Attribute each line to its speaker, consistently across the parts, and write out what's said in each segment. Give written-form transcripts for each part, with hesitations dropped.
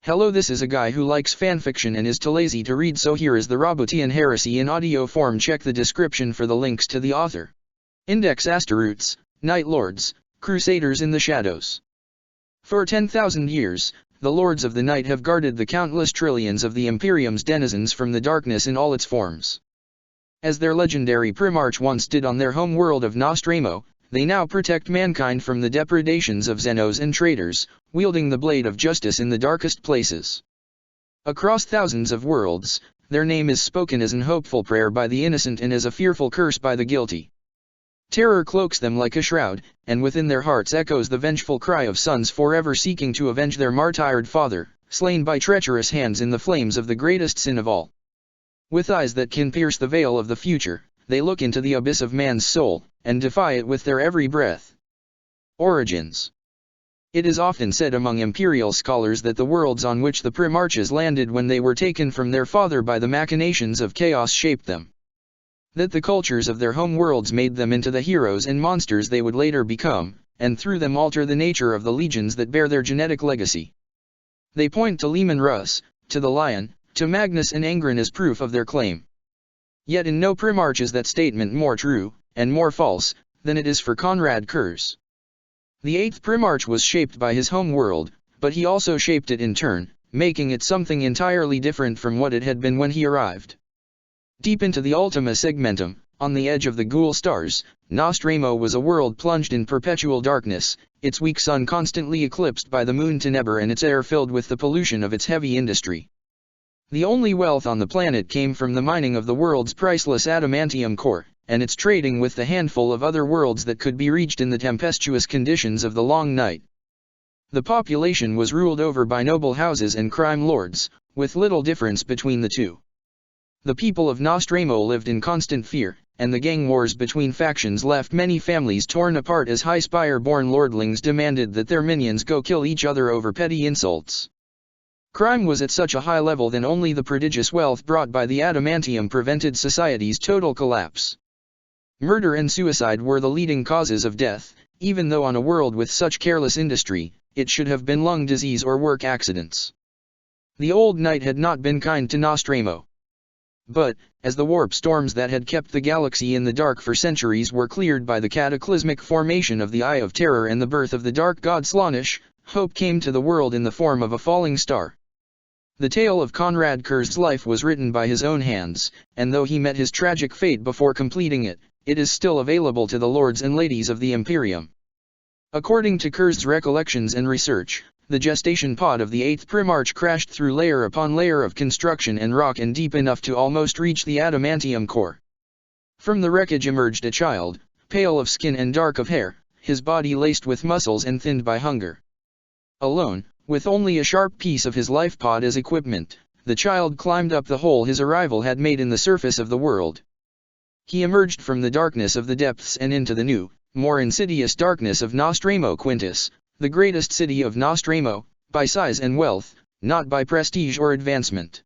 Speaker 1: Hello, this is a guy who likes fanfiction and is too lazy to read, so here is the Roboutian Heresy in audio form. Check the description for the links to the author. Index Asteroutes, Night Lords, Crusaders in the Shadows. For 10,000 years, the Lords of the Night have guarded the countless trillions of the Imperium's denizens from the darkness in all its forms. As their legendary Primarch once did on their home world of Nostramo, they now protect mankind from the depredations of Xenos and traitors, wielding the blade of justice in the darkest places. Across thousands of worlds, their name is spoken as an hopeful prayer by the innocent and as a fearful curse by the guilty. Terror cloaks them like a shroud, and within their hearts echoes the vengeful cry of sons forever seeking to avenge their martyred father, slain by treacherous hands in the flames of the greatest sin of all. With eyes that can pierce the veil of the future, they look into the abyss of man's soul, and defy it with their every breath. Origins. It is often said among imperial scholars that the worlds on which the Primarches landed when they were taken from their father by the machinations of chaos shaped them. That the cultures of their home worlds made them into the heroes and monsters they would later become, and through them alter the nature of the legions that bear their genetic legacy. They point to Leman Russ, to the Lion, to Magnus and Angron as proof of their claim. Yet in no Primarch is that statement more true, and more false, than it is for Konrad Curze. The 8th Primarch was shaped by his home world, but he also shaped it in turn, making it something entirely different from what it had been when he arrived. Deep into the Ultima Segmentum, on the edge of the Ghoul Stars, Nostramo was a world plunged in perpetual darkness, its weak sun constantly eclipsed by the moon Tenebr and its air filled with the pollution of its heavy industry. The only wealth on the planet came from the mining of the world's priceless adamantium core, and its trading with the handful of other worlds that could be reached in the tempestuous conditions of the long night. The population was ruled over by noble houses and crime lords, with little difference between the two. The people of Nostramo lived in constant fear, and the gang wars between factions left many families torn apart as high spire-born lordlings demanded that their minions go kill each other over petty insults. Crime was at such a high level that only the prodigious wealth brought by the adamantium prevented society's total collapse. Murder and suicide were the leading causes of death, even though on a world with such careless industry, it should have been lung disease or work accidents. The old night had not been kind to Nostramo. But, as the warp storms that had kept the galaxy in the dark for centuries were cleared by the cataclysmic formation of the Eye of Terror and the birth of the dark god Slaanesh, hope came to the world in the form of a falling star. The tale of Konrad Curze's life was written by his own hands, and though he met his tragic fate before completing it, it is still available to the lords and ladies of the Imperium. According to Curze's recollections and research, the gestation pod of the 8th Primarch crashed through layer upon layer of construction and rock and deep enough to almost reach the adamantium core. From the wreckage emerged a child, pale of skin and dark of hair, his body laced with muscles and thinned by hunger. Alone, with only a sharp piece of his life pod as equipment, the child climbed up the hole his arrival had made in the surface of the world. He emerged from the darkness of the depths and into the new, more insidious darkness of Nostramo Quintus, the greatest city of Nostramo, by size and wealth, not by prestige or advancement.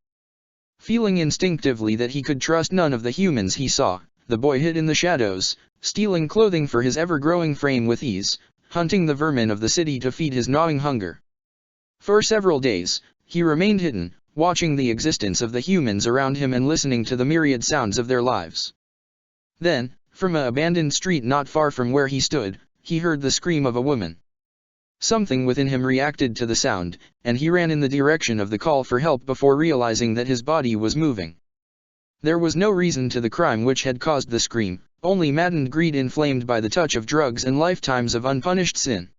Speaker 1: Feeling instinctively that he could trust none of the humans he saw, the boy hid in the shadows, stealing clothing for his ever-growing frame with ease, hunting the vermin of the city to feed his gnawing hunger. For several days, he remained hidden, watching the existence of the humans around him and listening to the myriad sounds of their lives. Then, from an abandoned street not far from where he stood, he heard the scream of a woman. Something within him reacted to the sound, and he ran in the direction of the call for help before realizing that his body was moving. There was no reason to the crime which had caused the scream, only maddened greed inflamed by the touch of drugs and lifetimes of unpunished sin.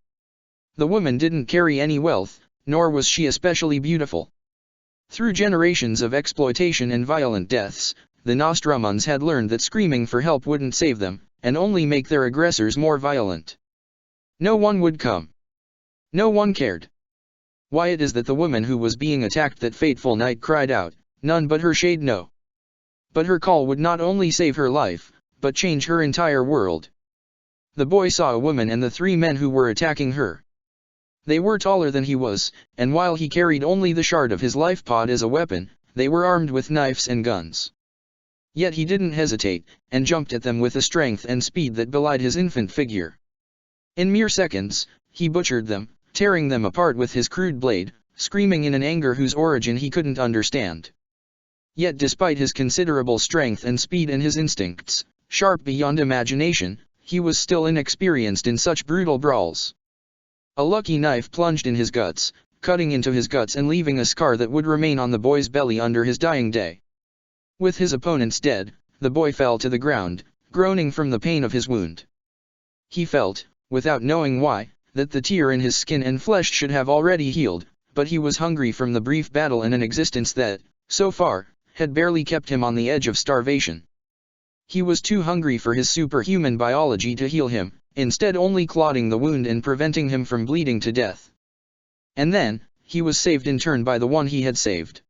Speaker 1: The woman didn't carry any wealth, nor was she especially beautiful. Through generations of exploitation and violent deaths, the Nostramons had learned that screaming for help wouldn't save them, and only make their aggressors more violent. No one would come. No one cared. Why it is that the woman who was being attacked that fateful night cried out, none but her shade know. But her call would not only save her life, but change her entire world. The boy saw a woman and the 3 men who were attacking her. They were taller than he was, and while he carried only the shard of his life pod as a weapon, they were armed with knives and guns. Yet he didn't hesitate, and jumped at them with a strength and speed that belied his infant figure. In mere seconds, he butchered them, tearing them apart with his crude blade, screaming in an anger whose origin he couldn't understand. Yet despite his considerable strength and speed and his instincts, sharp beyond imagination, he was still inexperienced in such brutal brawls. A lucky knife plunged in his guts, cutting into his guts and leaving a scar that would remain on the boy's belly under his dying day. With his opponents dead, the boy fell to the ground, groaning from the pain of his wound. He felt, without knowing why, that the tear in his skin and flesh should have already healed, but he was hungry from the brief battle and an existence that, so far, had barely kept him on the edge of starvation. He was too hungry for his superhuman biology to heal him, instead only clotting the wound and preventing him from bleeding to death. And then, he was saved in turn by the one he had saved.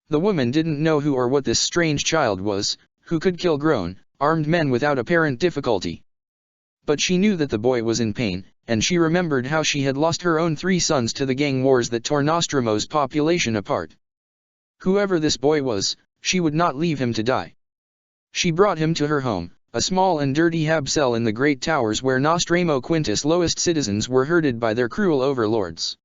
Speaker 1: The woman didn't know who or what this strange child was, who could kill grown, armed men without apparent difficulty. But she knew that the boy was in pain, and she remembered how she had lost her own 3 sons to the gang wars that tore Nostromo's population apart. Whoever this boy was, she would not leave him to die. She brought him to her home, a small and dirty hab cell in the great towers where Nostromo Quintus' lowest citizens were herded by their cruel overlords.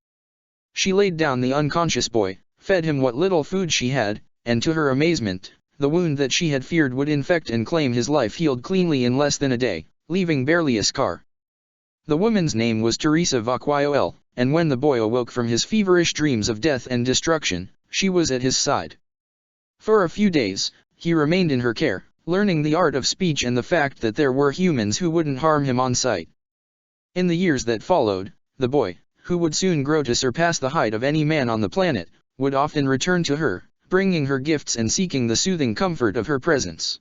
Speaker 1: She laid down the unconscious boy, fed him what little food she had, and to her amazement, the wound that she had feared would infect and claim his life healed cleanly in less than a day, leaving barely a scar. The woman's name was Teresa Vacquioel, and when the boy awoke from his feverish dreams of death and destruction, she was at his side. For a few days, he remained in her care, learning the art of speech and the fact that there were humans who wouldn't harm him on sight. In the years that followed, the boy, who would soon grow to surpass the height of any man on the planet, would often return to her, bringing her gifts and seeking the soothing comfort of her presence.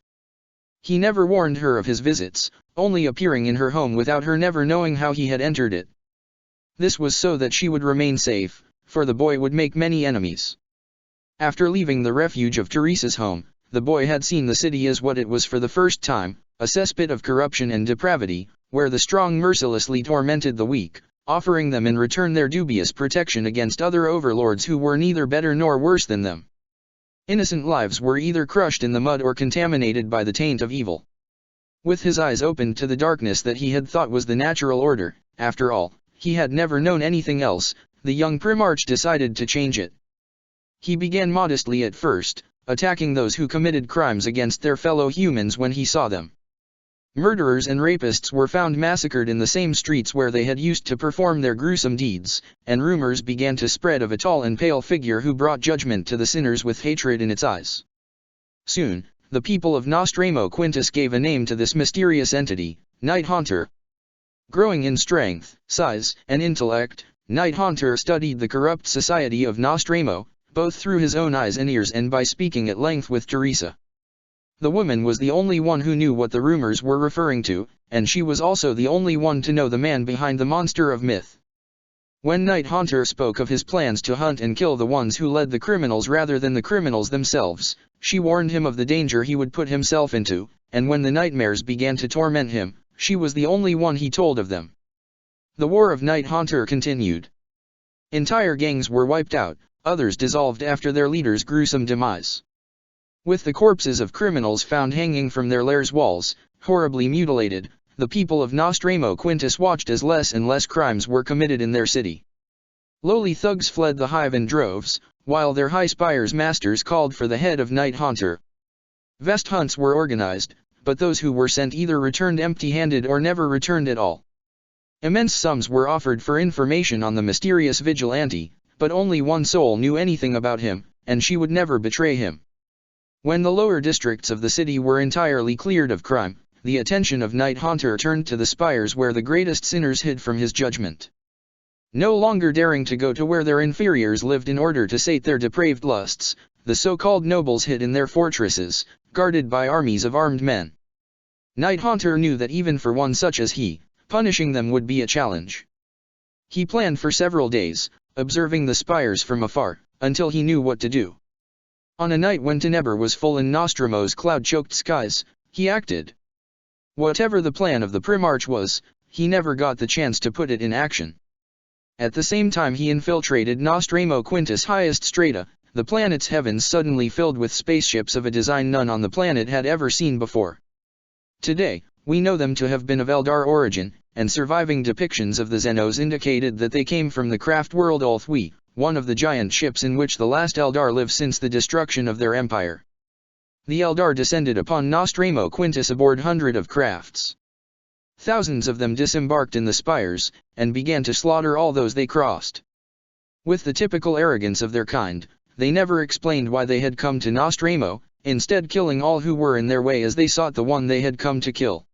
Speaker 1: He never warned her of his visits, only appearing in her home without her never knowing how he had entered it. This was so that she would remain safe, for the boy would make many enemies. After leaving the refuge of Teresa's home, the boy had seen the city as what it was for the first time, a cesspit of corruption and depravity, where the strong mercilessly tormented the weak, offering them in return their dubious protection against other overlords who were neither better nor worse than them. Innocent lives were either crushed in the mud or contaminated by the taint of evil. With his eyes opened to the darkness that he had thought was the natural order, after all, he had never known anything else, the young Primarch decided to change it. He began modestly at first, attacking those who committed crimes against their fellow humans when he saw them. Murderers and rapists were found massacred in the same streets where they had used to perform their gruesome deeds, and rumors began to spread of a tall and pale figure who brought judgment to the sinners with hatred in its eyes. Soon, the people of Nostromo Quintus gave a name to this mysterious entity, Night Haunter. Growing in strength, size, and intellect, Night Haunter studied the corrupt society of Nostromo, both through his own eyes and ears and by speaking at length with Teresa. The woman was the only one who knew what the rumors were referring to, and she was also the only one to know the man behind the monster of myth. When Night Haunter spoke of his plans to hunt and kill the ones who led the criminals rather than the criminals themselves, she warned him of the danger he would put himself into, and when the nightmares began to torment him, she was the only one he told of them. The war of Night Haunter continued. Entire gangs were wiped out, others dissolved after their leaders' gruesome demise. With the corpses of criminals found hanging from their lairs' walls, horribly mutilated, the people of Nostromo Quintus watched as less and less crimes were committed in their city. Lowly thugs fled the hive in droves, while their high spires masters called for the head of Night Haunter. Vast hunts were organized, but those who were sent either returned empty-handed or never returned at all. Immense sums were offered for information on the mysterious vigilante, but only one soul knew anything about him, and she would never betray him. When the lower districts of the city were entirely cleared of crime, the attention of Night Haunter turned to the spires where the greatest sinners hid from his judgment. No longer daring to go to where their inferiors lived in order to sate their depraved lusts, the so-called nobles hid in their fortresses, guarded by armies of armed men. Night Haunter knew that even for one such as he, punishing them would be a challenge. He planned for several days, observing the spires from afar, until he knew what to do. On a night when Tenebr was full in Nostromo's cloud-choked skies, he acted. Whatever the plan of the Primarch was, he never got the chance to put it in action. At the same time he infiltrated Nostromo Quintus' highest strata, the planet's heavens suddenly filled with spaceships of a design none on the planet had ever seen before. Today, we know them to have been of Eldar origin, and surviving depictions of the Xenos indicated that they came from the craft world Ulthwi, one of the giant ships in which the last Eldar lived since the destruction of their empire. The Eldar descended upon Nostramo Quintus aboard hundreds of crafts. Thousands of them disembarked in the spires, and began to slaughter all those they crossed. With the typical arrogance of their kind, they never explained why they had come to Nostramo, instead killing all who were in their way as they sought the one they had come to kill.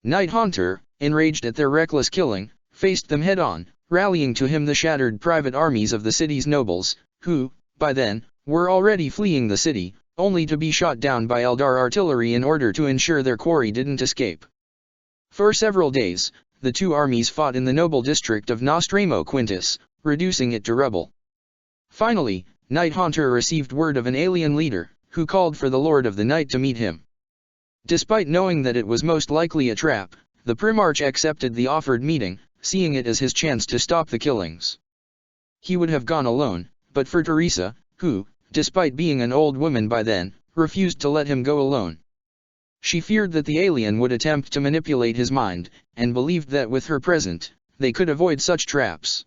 Speaker 1: Knight Haunter, enraged at their reckless killing, faced them head-on, rallying to him the shattered private armies of the city's nobles, who, by then, were already fleeing the city, only to be shot down by Eldar artillery in order to ensure their quarry didn't escape. For several days, the two armies fought in the noble district of Nostramo Quintus, reducing it to rubble. Finally, Knight Haunter received word of an alien leader, who called for the Lord of the Night to meet him. Despite knowing that it was most likely a trap, the Primarch accepted the offered meeting, seeing it as his chance to stop the killings. He would have gone alone, but for Teresa, who, despite being an old woman by then, refused to let him go alone. She feared that the alien would attempt to manipulate his mind, and believed that with her present, they could avoid such traps.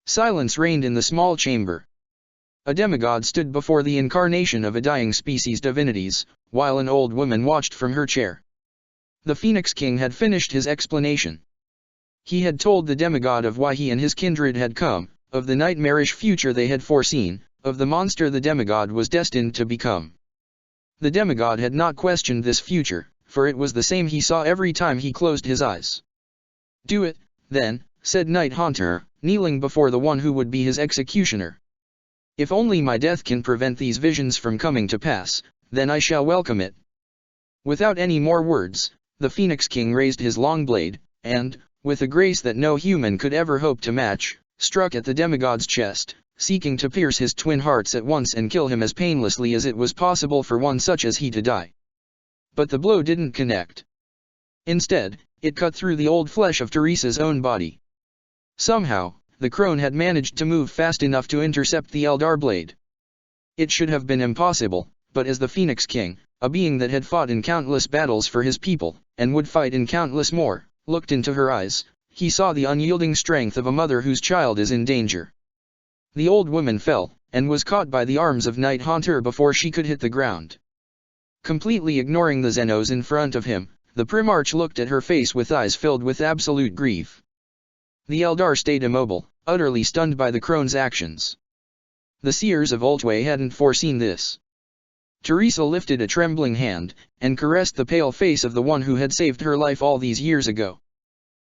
Speaker 1: Silence reigned in the small chamber. A demigod stood before the incarnation of a dying species divinities, while an old woman watched from her chair. The Phoenix King had finished his explanation. He had told the demigod of why he and his kindred had come, of the nightmarish future they had foreseen, of the monster the demigod was destined to become. The demigod had not questioned this future, for it was the same he saw every time he closed his eyes. "Do it, then," said Knight Haunter, kneeling before the one who would be his executioner. "If only my death can prevent these visions from coming to pass, then I shall welcome it." Without any more words, the Phoenix King raised his long blade, and, with a grace that no human could ever hope to match, struck at the demigod's chest, seeking to pierce his twin hearts at once and kill him as painlessly as it was possible for one such as he to die. But the blow didn't connect. Instead, it cut through the old flesh of Teresa's own body. Somehow, the crone had managed to move fast enough to intercept the Eldar blade. It should have been impossible, but as the Phoenix King, a being that had fought in countless battles for his people, and would fight in countless more, looked into her eyes, he saw the unyielding strength of a mother whose child is in danger. The old woman fell, and was caught by the arms of Knight Haunter before she could hit the ground. Completely ignoring the Xenos in front of him, the Primarch looked at her face with eyes filled with absolute grief. The Eldar stayed immobile, utterly stunned by the crone's actions. The seers of Oltway hadn't foreseen this. Teresa lifted a trembling hand, and caressed the pale face of the one who had saved her life all these years ago.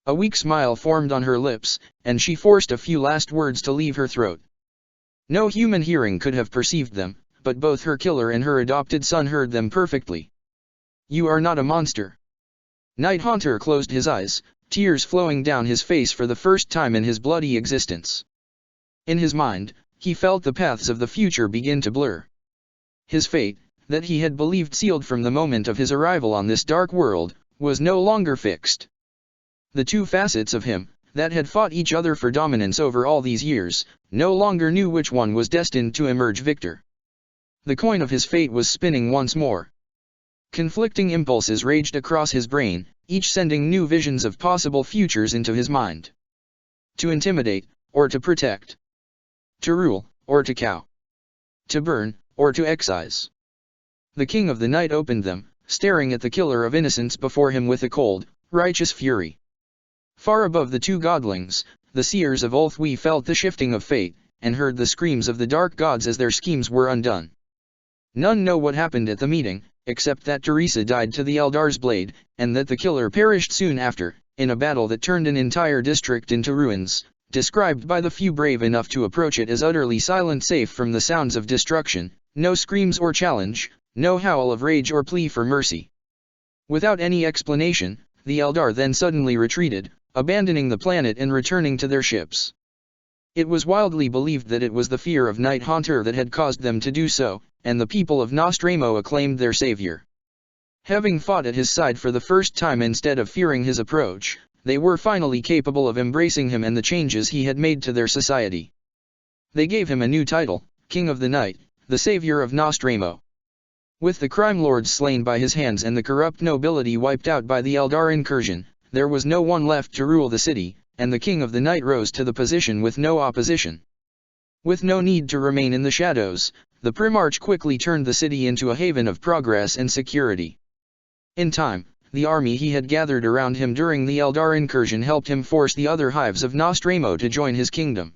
Speaker 1: A weak smile formed on her lips, and she forced a few last words to leave her throat. No human hearing could have perceived them, but both her killer and her adopted son heard them perfectly. "You are not a monster." Knight Haunter closed his eyes, tears flowing down his face for the first time in his bloody existence. In his mind, he felt the paths of the future begin to blur. His fate, that he had believed sealed from the moment of his arrival on this dark world, was no longer fixed. The two facets of him, that had fought each other for dominance over all these years, no longer knew which one was destined to emerge victor. The coin of his fate was spinning once more. Conflicting impulses raged across his brain, each sending new visions of possible futures into his mind. To intimidate, or to protect. To rule, or to cow. To burn, or to excise. The King of the Night opened them, staring at the killer of innocence before him with a cold, righteous fury. Far above the two godlings, the seers of Ulthwe felt the shifting of fate, and heard the screams of the dark gods as their schemes were undone. None know what happened at the meeting, except that Teresa died to the Eldar's blade, and that the killer perished soon after, in a battle that turned an entire district into ruins, described by the few brave enough to approach it as utterly silent, safe from the sounds of destruction, no screams or challenge, no howl of rage or plea for mercy. Without any explanation, the Eldar then suddenly retreated, abandoning the planet and returning to their ships. It was wildly believed that it was the fear of Knight Haunter that had caused them to do so, and the people of Nostramo acclaimed their savior. Having fought at his side for the first time instead of fearing his approach, they were finally capable of embracing him and the changes he had made to their society. They gave him a new title, King of the Night, the savior of Nostramo. With the crime lords slain by his hands and the corrupt nobility wiped out by the Eldar incursion, there was no one left to rule the city, and the King of the Night rose to the position with no opposition. With no need to remain in the shadows, the Primarch quickly turned the city into a haven of progress and security. In time, the army he had gathered around him during the Eldar incursion helped him force the other hives of Nostramo to join his kingdom.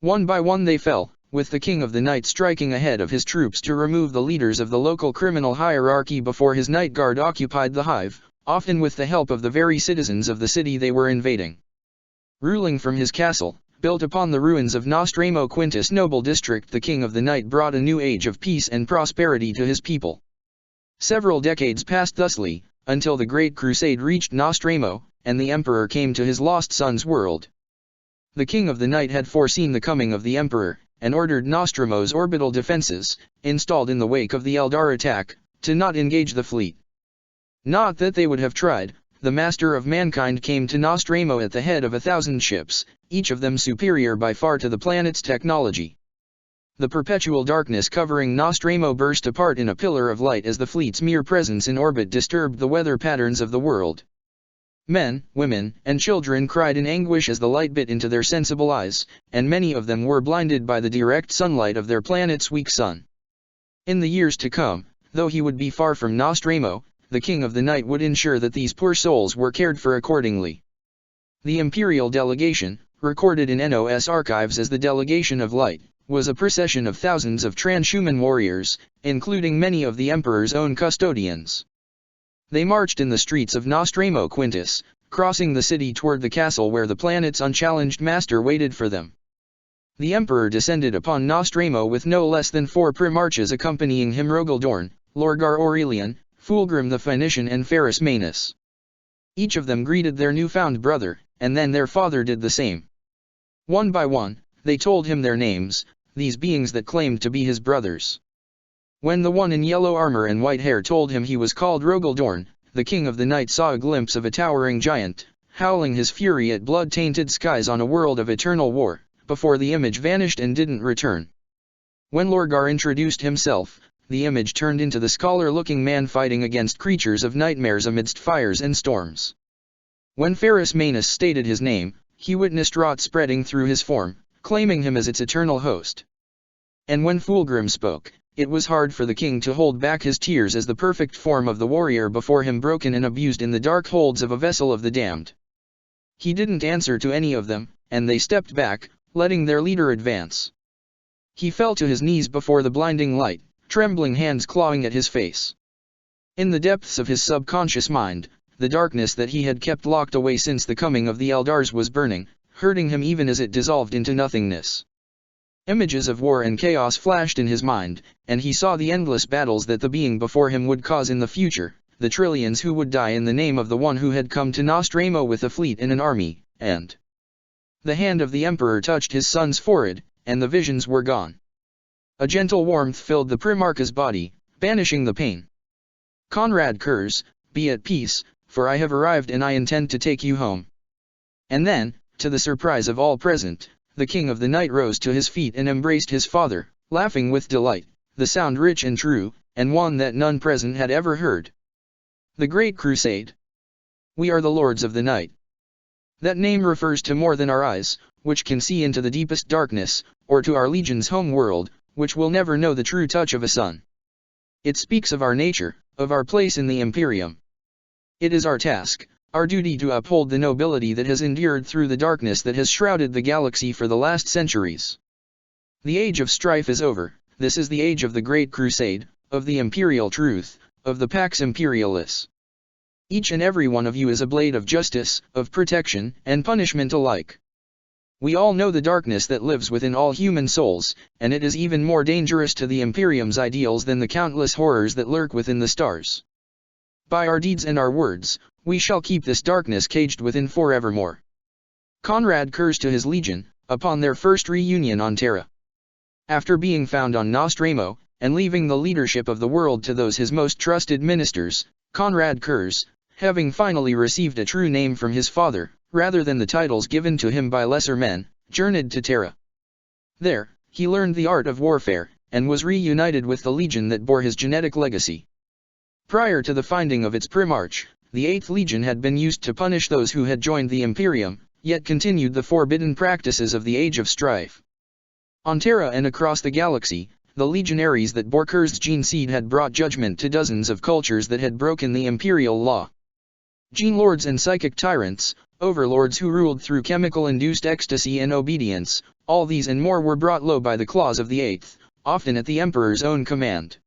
Speaker 1: One by one they fell, with the King of the Night striking ahead of his troops to remove the leaders of the local criminal hierarchy before his Night Guard occupied the hive, often with the help of the very citizens of the city they were invading. Ruling from his castle, built upon the ruins of Nostramo Quintus noble district, the King of the Night brought a new age of peace and prosperity to his people. Several decades passed thusly, until the Great Crusade reached Nostramo, and the Emperor came to his lost son's world. The King of the Night had foreseen the coming of the Emperor, and ordered Nostramo's orbital defenses, installed in the wake of the Eldar attack, to not engage the fleet. Not that they would have tried. The Master of Mankind came to Nostramo at the head of 1,000 ships, each of them superior by far to the planet's technology. The perpetual darkness covering Nostramo burst apart in a pillar of light as the fleet's mere presence in orbit disturbed the weather patterns of the world. Men, women, and children cried in anguish as the light bit into their sensible eyes, and many of them were blinded by the direct sunlight of their planet's weak sun. In the years to come, though he would be far from Nostramo, the King of the Night would ensure that these poor souls were cared for accordingly. The Imperial delegation, recorded in NOS archives as the Delegation of Light, was a procession of thousands of transhuman warriors, including many of the Emperor's own custodians. They marched in the streets of Nostramo Quintus, crossing the city toward the castle where the planet's unchallenged master waited for them. The Emperor descended upon Nostramo with no less than 4 Primarches accompanying him: Rogaldorn, Lorgar Aurelian, Fulgrim the Phoenician, and Ferrus Manus. Each of them greeted their newfound brother, and then their father did the same. One by one, they told him their names, these beings that claimed to be his brothers. When the one in yellow armor and white hair told him he was called Rogaldorn, the King of the Night saw a glimpse of a towering giant, howling his fury at blood-tainted skies on a world of eternal war, before the image vanished and didn't return. When Lorgar introduced himself, the image turned into the scholar-looking man fighting against creatures of nightmares amidst fires and storms. When Ferrus Manus stated his name, he witnessed rot spreading through his form, claiming him as its eternal host. And when Fulgrim spoke, it was hard for the king to hold back his tears as the perfect form of the warrior before him broken and abused in the dark holds of a vessel of the damned. He didn't answer to any of them, and they stepped back, letting their leader advance. He fell to his knees before the blinding light, trembling hands clawing at his face. In the depths of his subconscious mind, the darkness that he had kept locked away since the coming of the Eldars was burning, hurting him even as it dissolved into nothingness. Images of war and chaos flashed in his mind, and he saw the endless battles that the being before him would cause in the future, the trillions who would die in the name of the one who had come to Nostramo with a fleet and an army, and the hand of the Emperor touched his son's forehead, and the visions were gone. A gentle warmth filled the Primarch's body, banishing the pain. "Conrad Kurz, be at peace, for I have arrived and I intend to take you home." And then, to the surprise of all present, the King of the Night rose to his feet and embraced his father, laughing with delight, the sound rich and true, and one that none present had ever heard. The Great Crusade. We are the Lords of the Night. That name refers to more than our eyes, which can see into the deepest darkness, or to our legion's home world, which will never know the true touch of a sun. It speaks of our nature, of our place in the Imperium. It is our task, our duty to uphold the nobility that has endured through the darkness that has shrouded the galaxy for the last centuries. The age of strife is over. This is the age of the Great Crusade, of the Imperial truth, of the Pax Imperialis. Each and every one of you is a blade of justice, of protection, and punishment alike. We all know the darkness that lives within all human souls, and it is even more dangerous to the Imperium's ideals than the countless horrors that lurk within the stars. By our deeds and our words, we shall keep this darkness caged within forevermore. Conrad Kurz to his legion, upon their first reunion on Terra. After being found on Nostramo, and leaving the leadership of the world to those his most trusted ministers, Conrad Kurz, having finally received a true name from his father, rather than the titles given to him by lesser men, journeyed to Terra. There, he learned the art of warfare, and was reunited with the legion that bore his genetic legacy. Prior to the finding of its Primarch, the 8th Legion had been used to punish those who had joined the Imperium, yet continued the forbidden practices of the Age of Strife. On Terra and across the galaxy, the legionaries that bore cursed gene seed had brought judgment to dozens of cultures that had broken the imperial law. Gene lords and psychic tyrants, overlords who ruled through chemical-induced ecstasy and obedience, all these and more were brought low by the claws of the Eighth, often at the Emperor's own command.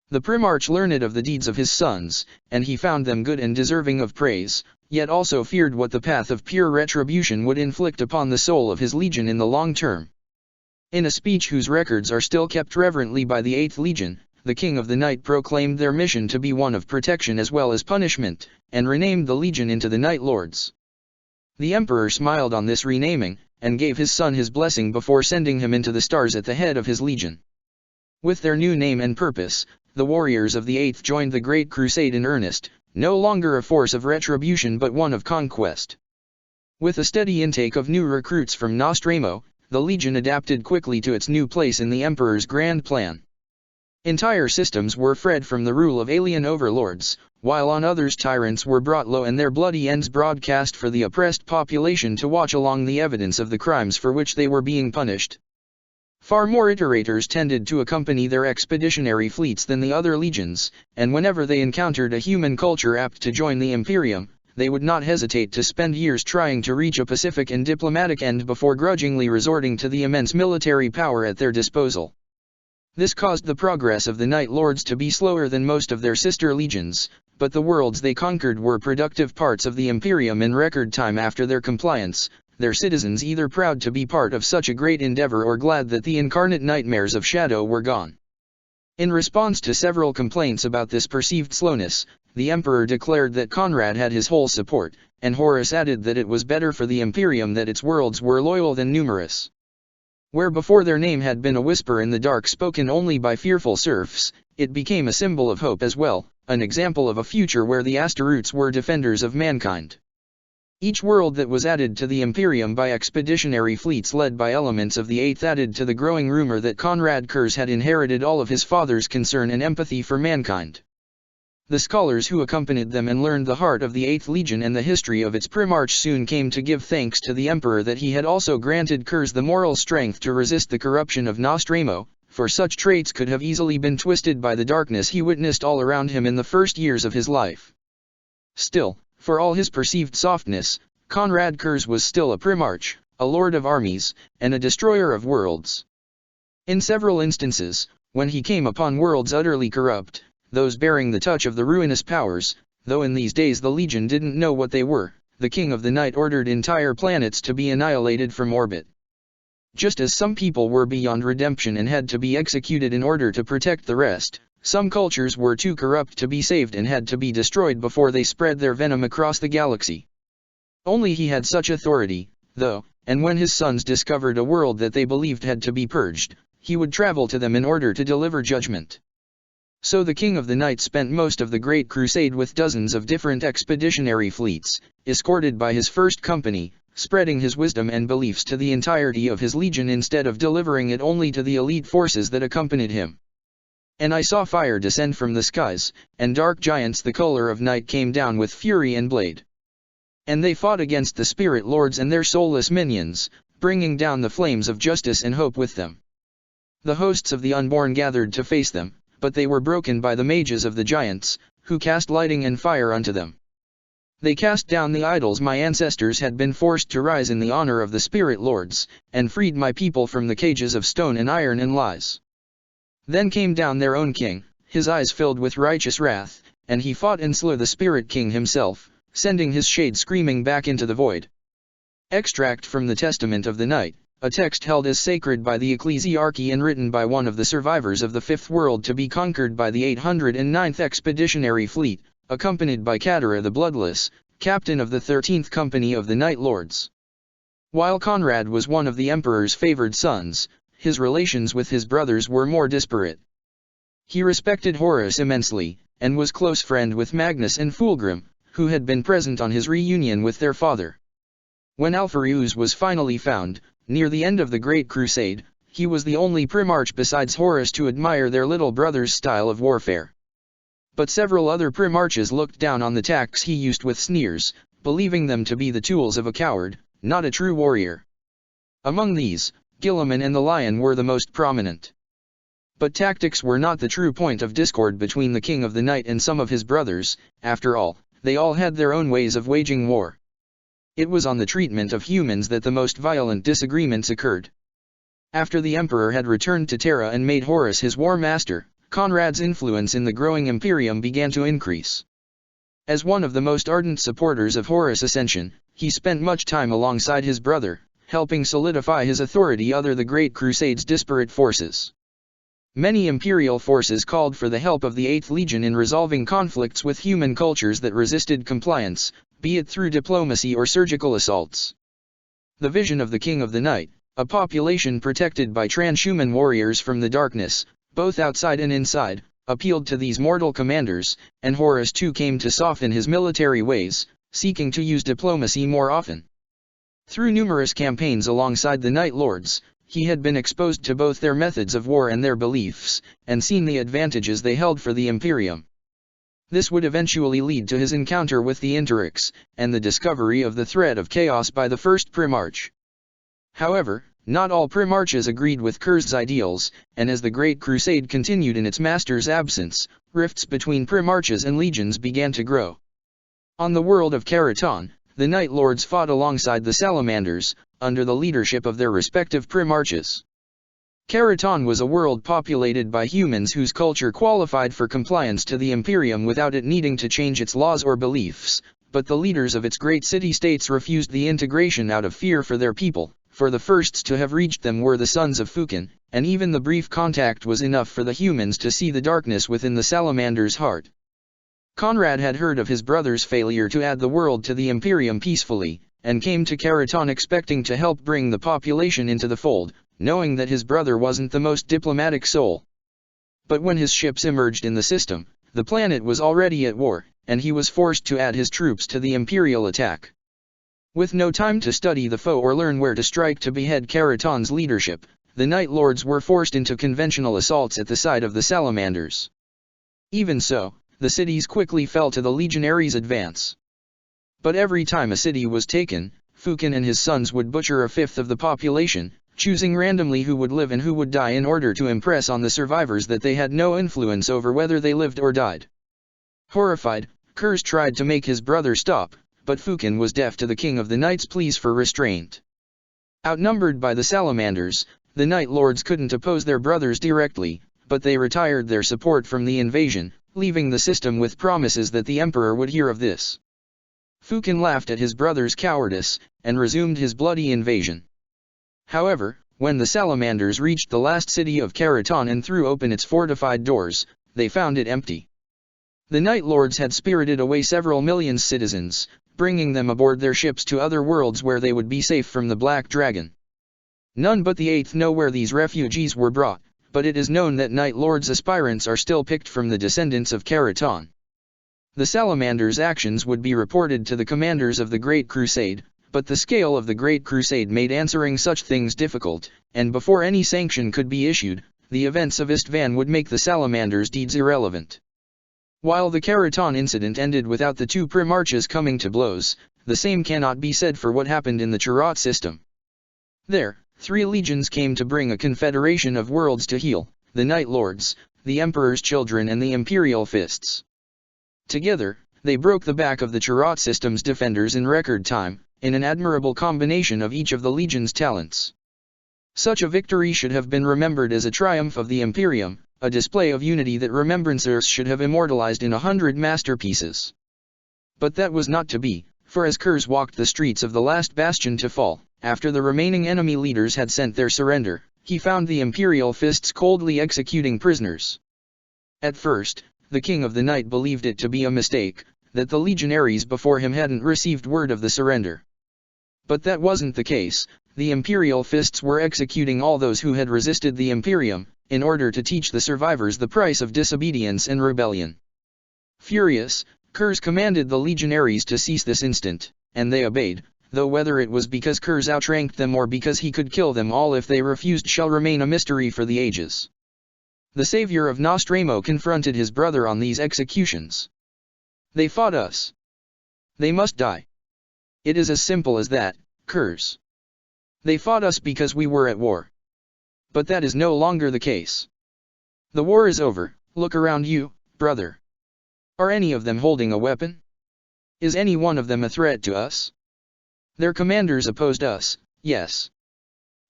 Speaker 1: The Primarch learned of the deeds of his sons, and he found them good and deserving of praise, yet also feared what the path of pure retribution would inflict upon the soul of his legion in the long term. In a speech whose records are still kept reverently by the 8th Legion, the King of the Night proclaimed their mission to be one of protection as well as punishment, and renamed the Legion into the Night Lords. The Emperor smiled on this renaming, and gave his son his blessing before sending him into the stars at the head of his legion. With their new name and purpose, the warriors of the 8th joined the Great Crusade in earnest, no longer a force of retribution but one of conquest. With a steady intake of new recruits from Nostromo, the Legion adapted quickly to its new place in the Emperor's grand plan. Entire systems were freed from the rule of alien overlords, while on others tyrants were brought low and their bloody ends broadcast for the oppressed population to watch along the evidence of the crimes for which they were being punished. Far more iterators tended to accompany their expeditionary fleets than the other legions, and whenever they encountered a human culture apt to join the Imperium, they would not hesitate to spend years trying to reach a pacific and diplomatic end before grudgingly resorting to the immense military power at their disposal. This caused the progress of the Night Lords to be slower than most of their sister legions, but the worlds they conquered were productive parts of the Imperium in record time after their compliance, their citizens either proud to be part of such a great endeavor or glad that the incarnate nightmares of Shadow were gone. In response to several complaints about this perceived slowness, the Emperor declared that Conrad had his whole support, and Horus added that it was better for the Imperium that its worlds were loyal than numerous. Where before their name had been a whisper in the dark spoken only by fearful serfs, it became a symbol of hope as well, an example of a future where the Astaroths were defenders of mankind. Each world that was added to the Imperium by expeditionary fleets led by elements of the 8th added to the growing rumor that Conrad Kurz had inherited all of his father's concern and empathy for mankind. The scholars who accompanied them and learned the heart of the 8th Legion and the history of its Primarch soon came to give thanks to the Emperor that he had also granted Kurz the moral strength to resist the corruption of Nostromo, for such traits could have easily been twisted by the darkness he witnessed all around him in the first years of his life. Still, for all his perceived softness, Conrad Kurz was still a Primarch, a lord of armies, and a destroyer of worlds. In several instances, when he came upon worlds utterly corrupt, those bearing the touch of the ruinous powers, though in these days the Legion didn't know what they were, the King of the Night ordered entire planets to be annihilated from orbit. Just as some people were beyond redemption and had to be executed in order to protect the rest, some cultures were too corrupt to be saved and had to be destroyed before they spread their venom across the galaxy. Only he had such authority, though, and when his sons discovered a world that they believed had to be purged, he would travel to them in order to deliver judgment. So the King of the Night spent most of the Great Crusade with dozens of different expeditionary fleets, escorted by his first company, spreading his wisdom and beliefs to the entirety of his legion instead of delivering it only to the elite forces that accompanied him. And I saw fire descend from the skies, and dark giants the color of night came down with fury and blade. And they fought against the spirit lords and their soulless minions, bringing down the flames of justice and hope with them. The hosts of the unborn gathered to face them, but they were broken by the mages of the giants, who cast lighting and fire unto them. They cast down the idols my ancestors had been forced to rise in the honor of the spirit lords, and freed my people from the cages of stone and iron and lies. Then came down their own king, his eyes filled with righteous wrath, and he fought and slew the spirit king himself, sending his shade screaming back into the void. Extract from the Testament of the Night, a text held as sacred by the ecclesiarchy and written by one of the survivors of the Fifth World to be conquered by the 809th Expeditionary Fleet, accompanied by Katara the Bloodless, captain of the 13th Company of the Night Lords. While Conrad was one of the Emperor's favored sons, his relations with his brothers were more disparate. He respected Horus immensely, and was close friend with Magnus and Fulgrim, who had been present on his reunion with their father. When Alpharius was finally found, near the end of the Great Crusade, he was the only Primarch besides Horus to admire their little brother's style of warfare. But several other Primarches looked down on the attacks he used with sneers, believing them to be the tools of a coward, not a true warrior. Among these, Guilliman and the Lion were the most prominent. But tactics were not the true point of discord between the King of the Night and some of his brothers. After all, they all had their own ways of waging war. It was on the treatment of humans that the most violent disagreements occurred. After the Emperor had returned to Terra and made Horus his war master, Conrad's influence in the growing Imperium began to increase. As one of the most ardent supporters of Horus' ascension, he spent much time alongside his brother, helping solidify his authority under the Great Crusade's disparate forces. Many imperial forces called for the help of the 8th Legion in resolving conflicts with human cultures that resisted compliance, be it through diplomacy or surgical assaults. The vision of the King of the Night, a population protected by transhuman warriors from the darkness, both outside and inside, appealed to these mortal commanders, and Horus too came to soften his military ways, seeking to use diplomacy more often. Through numerous campaigns alongside the Night Lords, he had been exposed to both their methods of war and their beliefs, and seen the advantages they held for the Imperium. This would eventually lead to his encounter with the Interix, and the discovery of the threat of chaos by the first Primarch. However, not all Primarches agreed with Kur's ideals, and as the Great Crusade continued in its master's absence, rifts between Primarches and legions began to grow. On the world of Keraton, the Night Lords fought alongside the Salamanders, under the leadership of their respective Primarches. Keraton was a world populated by humans whose culture qualified for compliance to the Imperium without it needing to change its laws or beliefs, but the leaders of its great city-states refused the integration out of fear for their people. For the firsts to have reached them were the sons of Fukin, and even the brief contact was enough for the humans to see the darkness within the Salamander's heart. Conrad had heard of his brother's failure to add the world to the Imperium peacefully, and came to Keraton expecting to help bring the population into the fold, knowing that his brother wasn't the most diplomatic soul. But when his ships emerged in the system, the planet was already at war, and he was forced to add his troops to the Imperial attack. With no time to study the foe or learn where to strike to behead Keraton's leadership, the Night Lords were forced into conventional assaults at the side of the Salamanders. Even so, the cities quickly fell to the legionaries' advance. But every time a city was taken, Fukin and his sons would butcher a fifth of the population, choosing randomly who would live and who would die in order to impress on the survivors that they had no influence over whether they lived or died. Horrified, Kurz tried to make his brother stop, but Fukin was deaf to the King of the Night's pleas for restraint. Outnumbered by the Salamanders, the Night Lords couldn't oppose their brothers directly, but they retired their support from the invasion, leaving the system with promises that the Emperor would hear of this. Fukin laughed at his brother's cowardice, and resumed his bloody invasion. However, when the Salamanders reached the last city of Keraton and threw open its fortified doors, they found it empty. The Night Lords had spirited away several million citizens, bringing them aboard their ships to other worlds where they would be safe from the Black Dragon. None but the 8th know where these refugees were brought, but it is known that Night Lords aspirants are still picked from the descendants of Keraton. The Salamanders' actions would be reported to the commanders of the Great Crusade, but the scale of the Great Crusade made answering such things difficult, and before any sanction could be issued, the events of Istvan would make the Salamanders' deeds irrelevant. While the Keraton incident ended without the two Primarches coming to blows, the same cannot be said for what happened in the Chirrut system. There, 3 legions came to bring a confederation of worlds to heal, the Night Lords, the Emperor's children and the Imperial Fists. Together, they broke the back of the Chirrut system's defenders in record time, in an admirable combination of each of the legion's talents. Such a victory should have been remembered as a triumph of the Imperium, a display of unity that remembrancers should have immortalized in 100 masterpieces. But that was not to be, for as Kurz walked the streets of the last bastion to fall, after the remaining enemy leaders had sent their surrender, he found the Imperial Fists coldly executing prisoners. At first, the King of the Night believed it to be a mistake, that the legionaries before him hadn't received word of the surrender. But that wasn't the case. The Imperial Fists were executing all those who had resisted the Imperium, in order to teach the survivors the price of disobedience and rebellion. Furious, Kurz commanded the legionaries to cease this instant, and they obeyed, though whether it was because Kurz outranked them or because he could kill them all if they refused shall remain a mystery for the ages. The savior of Nostramo confronted his brother on these executions. They fought us. They must die. It is as simple as that, Kurz. They fought us because we were at war. But that is no longer the case. The war is over. Look around you, brother. Are any of them holding a weapon? Is any one of them a threat to us? Their commanders opposed us, yes.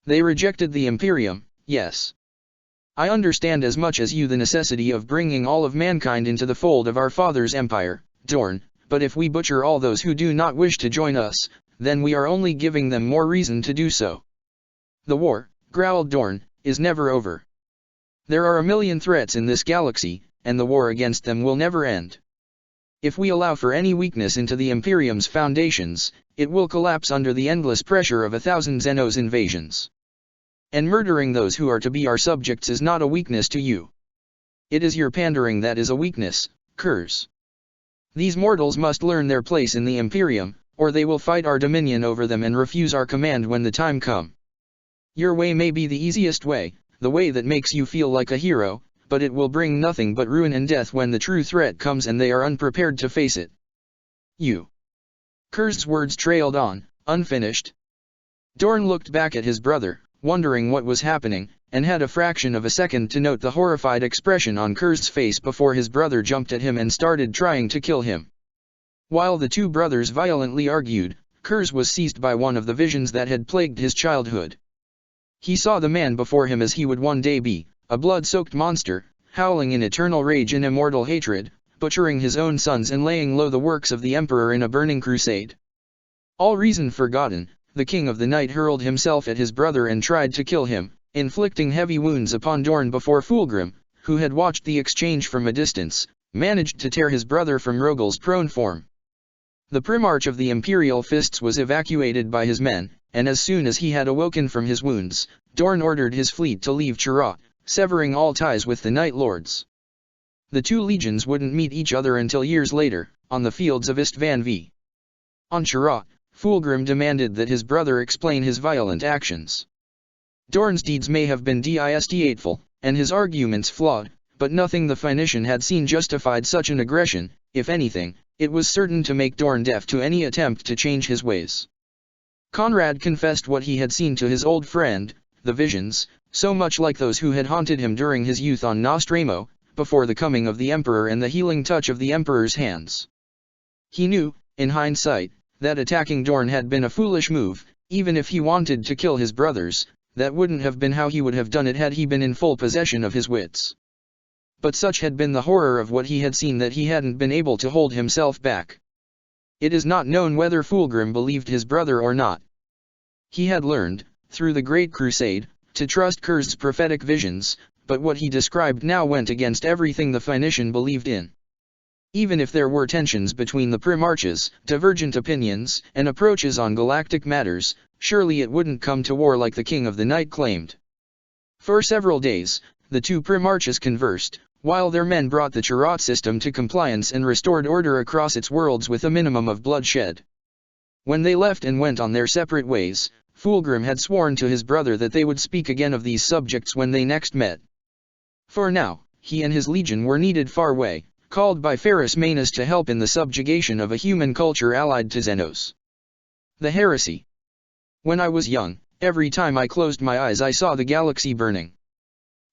Speaker 1: They rejected the Imperium, yes. I understand as much as you the necessity of bringing all of mankind into the fold of our father's empire, Dorn, but if we butcher all those who do not wish to join us, then we are only giving them more reason to do so. The war, growled Dorn, is never over. There are a million threats in this galaxy, and the war against them will never end. If we allow for any weakness into the Imperium's foundations, it will collapse under the endless pressure of 1,000 Xenos invasions. And murdering those who are to be our subjects is not a weakness to you. It is your pandering that is a weakness, Kurs. These mortals must learn their place in the Imperium, or they will fight our dominion over them and refuse our command when the time comes. Your way may be the easiest way, the way that makes you feel like a hero, but it will bring nothing but ruin and death when the true threat comes and they are unprepared to face it. You. Kurs's words trailed on, unfinished. Dorn looked back at his brother, wondering what was happening, and had a fraction of a second to note the horrified expression on Kurs's face before his brother jumped at him and started trying to kill him. While the two brothers violently argued, Kurs was seized by one of the visions that had plagued his childhood. He saw the man before him as he would one day be, a blood-soaked monster, howling in eternal rage and immortal hatred, butchering his own sons and laying low the works of the Emperor in a burning crusade. All reason forgotten, the King of the Night hurled himself at his brother and tried to kill him, inflicting heavy wounds upon Dorn before Fulgrim, who had watched the exchange from a distance, managed to tear his brother from Rogal's prone form. The Primarch of the Imperial Fists was evacuated by his men, and as soon as he had awoken from his wounds, Dorn ordered his fleet to leave Chirrut, severing all ties with the Night Lords. The two legions wouldn't meet each other until years later, on the fields of Istvan V. On Chirrut, Fulgrim demanded that his brother explain his violent actions. Dorn's deeds may have been distasteful, and his arguments flawed, but nothing the Phoenician had seen justified such an aggression. If anything, it was certain to make Dorn deaf to any attempt to change his ways. Conrad confessed what he had seen to his old friend, the visions, so much like those who had haunted him during his youth on Nostramo, before the coming of the Emperor and the healing touch of the Emperor's hands. He knew, in hindsight, that attacking Dorn had been a foolish move. Even if he wanted to kill his brothers, that wouldn't have been how he would have done it had he been in full possession of his wits. But such had been the horror of what he had seen that he hadn't been able to hold himself back. It is not known whether Fulgrim believed his brother or not. He had learned, through the Great Crusade, to trust Kurs's prophetic visions, but what he described now went against everything the Phoenician believed in. Even if there were tensions between the Primarches, divergent opinions, and approaches on galactic matters, surely it wouldn't come to war like the King of the Night claimed. For several days, the two Primarches conversed, while their men brought the Chirrut system to compliance and restored order across its worlds with a minimum of bloodshed. When they left and went on their separate ways, Fulgrim had sworn to his brother that they would speak again of these subjects when they next met. For now, he and his legion were needed far away, called by Ferrus Manus to help in the subjugation of a human culture allied to Xenos. The Heresy. When I was young, every time I closed my eyes I saw the galaxy burning.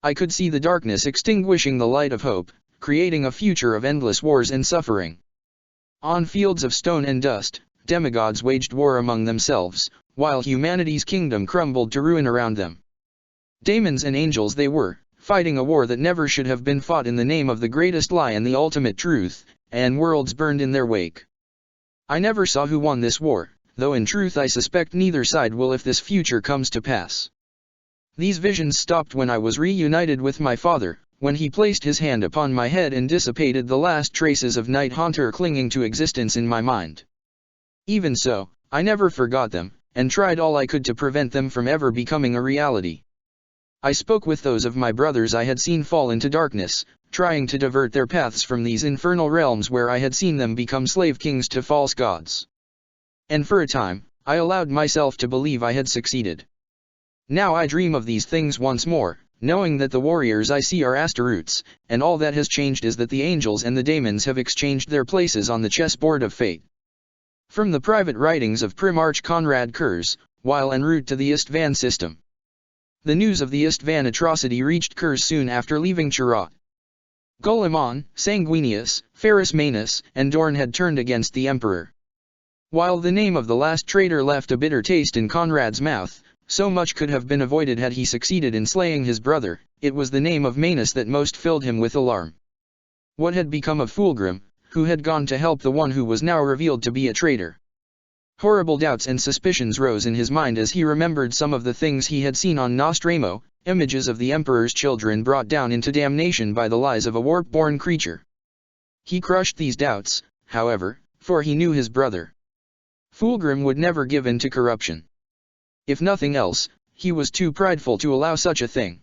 Speaker 1: I could see the darkness extinguishing the light of hope, creating a future of endless wars and suffering. On fields of stone and dust, demigods waged war among themselves, while humanity's kingdom crumbled to ruin around them. Daemons and angels they were, fighting a war that never should have been fought in the name of the greatest lie and the ultimate truth, and worlds burned in their wake. I never saw who won this war, though in truth I suspect neither side will if this future comes to pass. These visions stopped when I was reunited with my father, when he placed his hand upon my head and dissipated the last traces of Night Haunter clinging to existence in my mind. Even so, I never forgot them, and tried all I could to prevent them from ever becoming a reality. I spoke with those of my brothers I had seen fall into darkness, trying to divert their paths from these infernal realms where I had seen them become slave kings to false gods. And for a time, I allowed myself to believe I had succeeded. Now I dream of these things once more, knowing that the warriors I see are Astaroths, and all that has changed is that the angels and the daemons have exchanged their places on the chessboard of fate. From the private writings of Primarch Conrad Kurs, while en route to the Istvan system. The news of the Istvan atrocity reached Kurs soon after leaving Cherat. Guillemot, Sanguinius, Ferrus Manus, and Dorn had turned against the emperor. While the name of the last traitor left a bitter taste in Conrad's mouth, so much could have been avoided had he succeeded in slaying his brother. It was the name of Manus that most filled him with alarm. What had become of Fulgrim, who had gone to help the one who was now revealed to be a traitor? Horrible doubts and suspicions rose in his mind as he remembered some of the things he had seen on Nostramo, images of the Emperor's children brought down into damnation by the lies of a warp-born creature. He crushed these doubts, however, for he knew his brother. Fulgrim would never give in to corruption. If nothing else, he was too prideful to allow such a thing.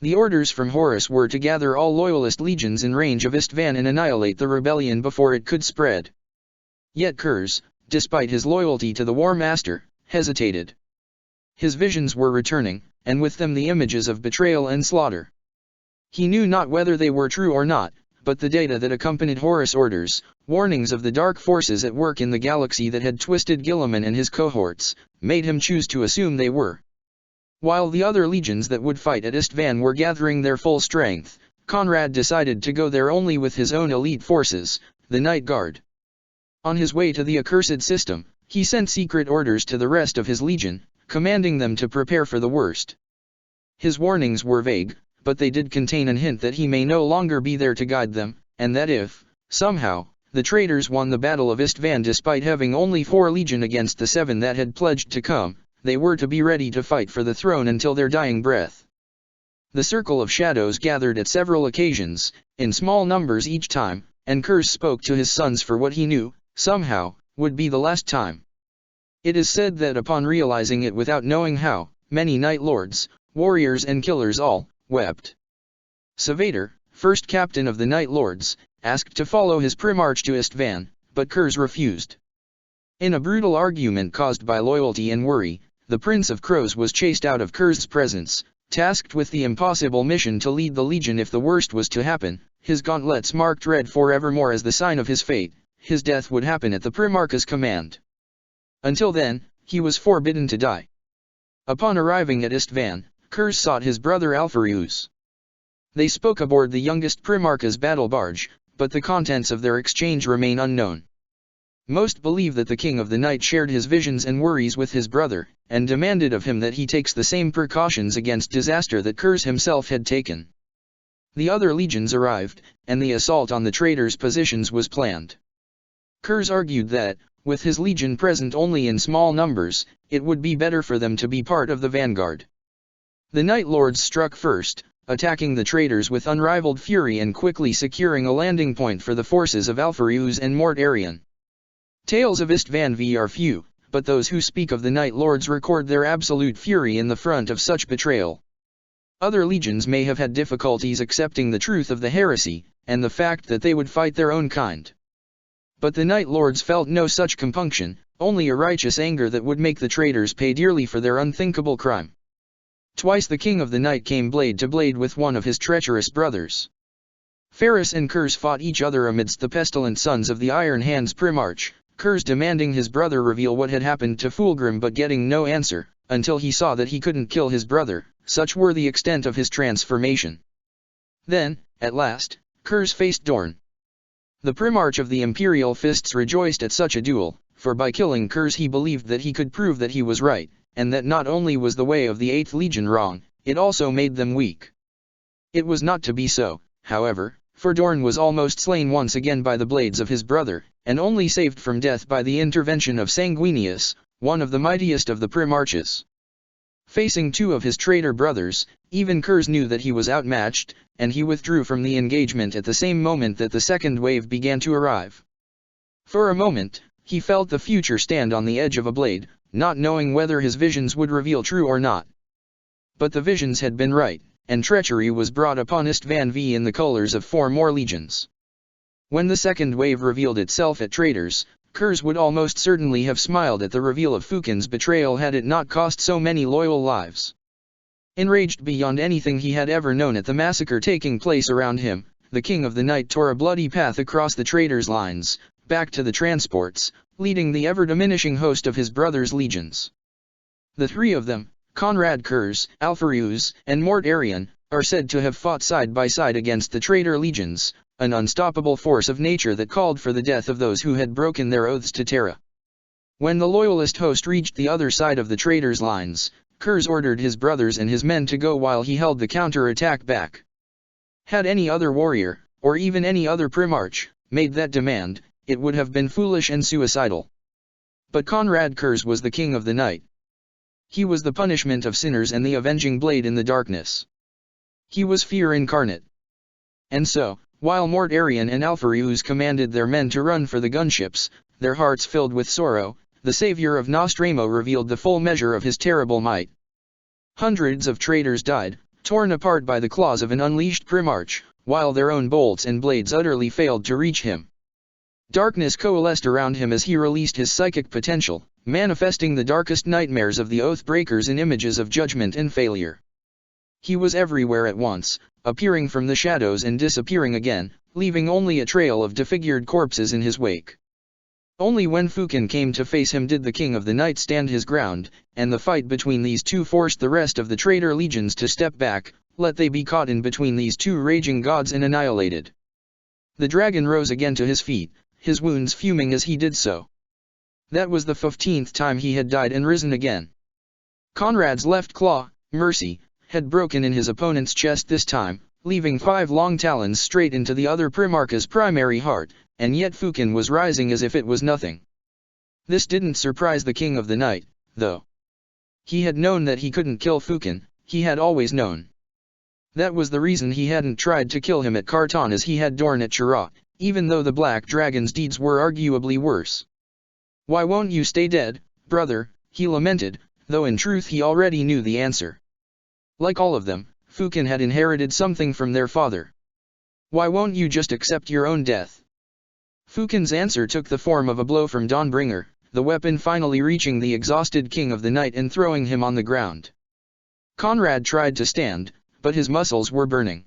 Speaker 1: The orders from Horus were to gather all loyalist legions in range of Istvan and annihilate the rebellion before it could spread. Yet Kurs, despite his loyalty to the War Master, hesitated. His visions were returning, and with them the images of betrayal and slaughter. He knew not whether they were true or not, but the data that accompanied Horus' orders, warnings of the dark forces at work in the galaxy that had twisted Guillemot and his cohorts, made him choose to assume they were. While the other legions that would fight at Istvan were gathering their full strength, Conrad decided to go there only with his own elite forces, the Night Guard. On his way to the accursed system, he sent secret orders to the rest of his legion, commanding them to prepare for the worst. His warnings were vague, but they did contain an hint that he may no longer be there to guide them, and that if, somehow, the traitors won the Battle of Istvan despite having only 4 legion against the 7 that had pledged to come, they were to be ready to fight for the throne until their dying breath. The circle of shadows gathered at several occasions, in small numbers each time, and Kurs spoke to his sons for what he knew, somehow, would be the last time. It is said that upon realizing it without knowing how, many Night Lords, warriors and killers all, wept. Savater, first captain of the Night Lords, asked to follow his primarch to Istvan, but Kurs refused. In a brutal argument caused by loyalty and worry, the Prince of Crows was chased out of Kurs' presence, tasked with the impossible mission to lead the legion if the worst was to happen. His gauntlets marked red forevermore as the sign of his fate. His death would happen at the Primarch's command. Until then, he was forbidden to die. Upon arriving at Istvan, Kurs sought his brother Alpharius. They spoke aboard the youngest Primarch's battle barge, but the contents of their exchange remain unknown. Most believe that the King of the Night shared his visions and worries with his brother, and demanded of him that he takes the same precautions against disaster that Kurs himself had taken. The other legions arrived, and the assault on the traitors' positions was planned. Kurs argued that, with his legion present only in small numbers, it would be better for them to be part of the vanguard. The Night Lords struck first, attacking the traitors with unrivaled fury and quickly securing a landing point for the forces of Alpharius and Mort Arian. Tales of Istvan V are few, but those who speak of the Night Lords record their absolute fury in the front of such betrayal. Other legions may have had difficulties accepting the truth of the heresy, and the fact that they would fight their own kind. But the Night Lords felt no such compunction, only a righteous anger that would make the traitors pay dearly for their unthinkable crime. Twice the King of the Night came blade to blade with one of his treacherous brothers. Ferrus and Kurs fought each other amidst the pestilent sons of the Iron Hands Primarch, Kurs demanding his brother reveal what had happened to Fulgrim but getting no answer, until he saw that he couldn't kill his brother, such were the extent of his transformation. Then, at last, Kurs faced Dorn. The Primarch of the Imperial Fists rejoiced at such a duel, for by killing Kurs he believed that he could prove that he was right, and that not only was the way of the 8th Legion wrong, it also made them weak. It was not to be so, however, for Dorn was almost slain once again by the blades of his brother, and only saved from death by the intervention of Sanguinius, one of the mightiest of the Primarches. Facing 2 of his traitor brothers, even Kurs knew that he was outmatched, and he withdrew from the engagement at the same moment that the second wave began to arrive. For a moment, he felt the future stand on the edge of a blade, not knowing whether his visions would reveal true or not. But the visions had been right, and treachery was brought upon Istvan V in the colors of 4 more legions. When the second wave revealed itself at traitors, Kurs would almost certainly have smiled at the reveal of Fukin's betrayal had it not cost so many loyal lives. Enraged beyond anything he had ever known at the massacre taking place around him, the King of the Night tore a bloody path across the traitors' lines, back to the transports, leading the ever-diminishing host of his brother's legions. The 3 of them, Conrad Kurz, Alpharius, and Mort Arion, are said to have fought side by side against the traitor legions, an unstoppable force of nature that called for the death of those who had broken their oaths to Terra. When the loyalist host reached the other side of the traitors' lines, Kurz ordered his brothers and his men to go while he held the counter-attack back. Had any other warrior, or even any other primarch, made that demand, it would have been foolish and suicidal. But Conrad Kurz was the king of the night. He was the punishment of sinners and the avenging blade in the darkness. He was fear incarnate. And so, while Mort Arion and Alpharius commanded their men to run for the gunships, their hearts filled with sorrow, the savior of Nostramo revealed the full measure of his terrible might. Hundreds of traitors died, torn apart by the claws of an unleashed primarch, while their own bolts and blades utterly failed to reach him. Darkness coalesced around him as he released his psychic potential, manifesting the darkest nightmares of the oath-breakers in images of judgment and failure. He was everywhere at once, appearing from the shadows and disappearing again, leaving only a trail of disfigured corpses in his wake. Only when Fukin came to face him did the king of the night stand his ground, and the fight between these two forced the rest of the traitor legions to step back, let they be caught in between these two raging gods and annihilated. The dragon rose again to his feet, his wounds fuming as he did so. That was the 15th time he had died and risen again. Conrad's left claw, Mercy, had broken in his opponent's chest this time, leaving 5 long talons straight into the other primarch's primary heart, and yet Fukin was rising as if it was nothing. This didn't surprise the king of the night, though. He had known that he couldn't kill Fukin, he had always known. That was the reason he hadn't tried to kill him at Kartan as he had Dorn at Chirrut, even though the Black Dragon's deeds were arguably worse. "Why won't you stay dead, brother?" he lamented, though in truth he already knew the answer. Like all of them, Fukin had inherited something from their father. "Why won't you just accept your own death?" Fukin's answer took the form of a blow from Dawnbringer, the weapon finally reaching the exhausted king of the night and throwing him on the ground. Conrad tried to stand, but his muscles were burning.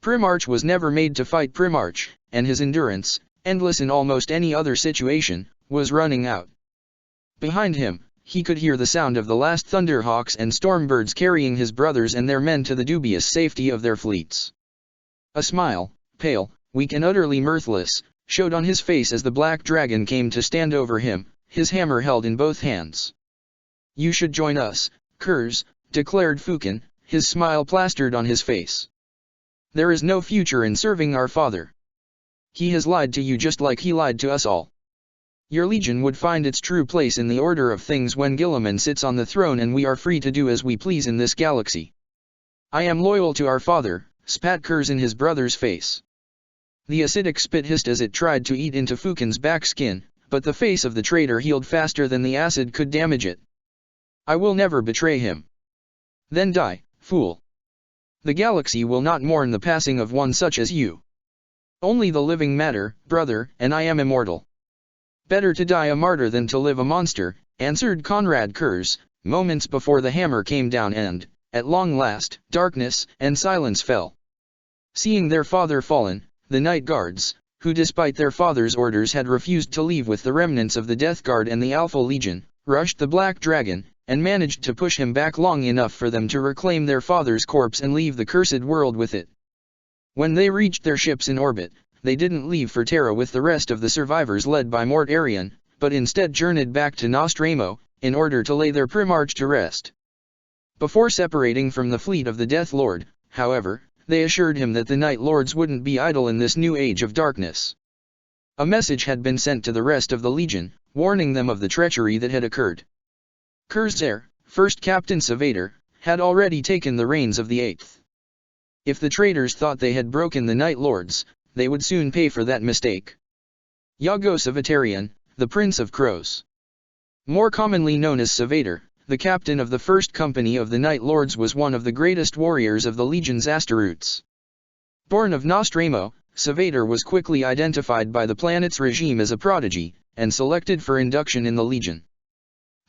Speaker 1: Primarch was never made to fight Primarch, and his endurance, endless in almost any other situation, was running out. Behind him, he could hear the sound of the last Thunderhawks and Stormbirds carrying his brothers and their men to the dubious safety of their fleets. A smile, pale, weak and utterly mirthless, showed on his face as the Black Dragon came to stand over him, his hammer held in both hands. "You should join us, Kurz," declared Fukin, his smile plastered on his face. "There is no future in serving our father. He has lied to you just like he lied to us all. Your legion would find its true place in the order of things when Guilliman sits on the throne and we are free to do as we please in this galaxy." "I am loyal to our father," spat Kurz in his brother's face. The acidic spit hissed as it tried to eat into Fukin's back skin, but the face of the traitor healed faster than the acid could damage it. "I will never betray him." "Then die, fool. The galaxy will not mourn the passing of one such as you. Only the living matter, brother, and I am immortal." "Better to die a martyr than to live a monster," answered Conrad Kurz, moments before the hammer came down and, at long last, darkness and silence fell. Seeing their father fallen, the Night Guards, who despite their father's orders had refused to leave with the remnants of the Death Guard and the Alpha Legion, rushed the Black Dragon, and managed to push him back long enough for them to reclaim their father's corpse and leave the cursed world with it. When they reached their ships in orbit, they didn't leave for Terra with the rest of the survivors led by Mort Arion, but instead journeyed back to Nostramo, in order to lay their Primarch to rest. Before separating from the fleet of the Death Lord, however, they assured him that the Night Lords wouldn't be idle in this new age of darkness. A message had been sent to the rest of the Legion, warning them of the treachery that had occurred. Kurz's heir, First Captain Savater, had already taken the reins of the 8th. If the traitors thought they had broken the Night Lords, they would soon pay for that mistake. Iago Savatarian, the Prince of Crows. More commonly known as Savater, the captain of the First Company of the Night Lords, was one of the greatest warriors of the Legion's Asteroutes. Born of Nostramo, Savater was quickly identified by the planet's regime as a prodigy, and selected for induction in the Legion.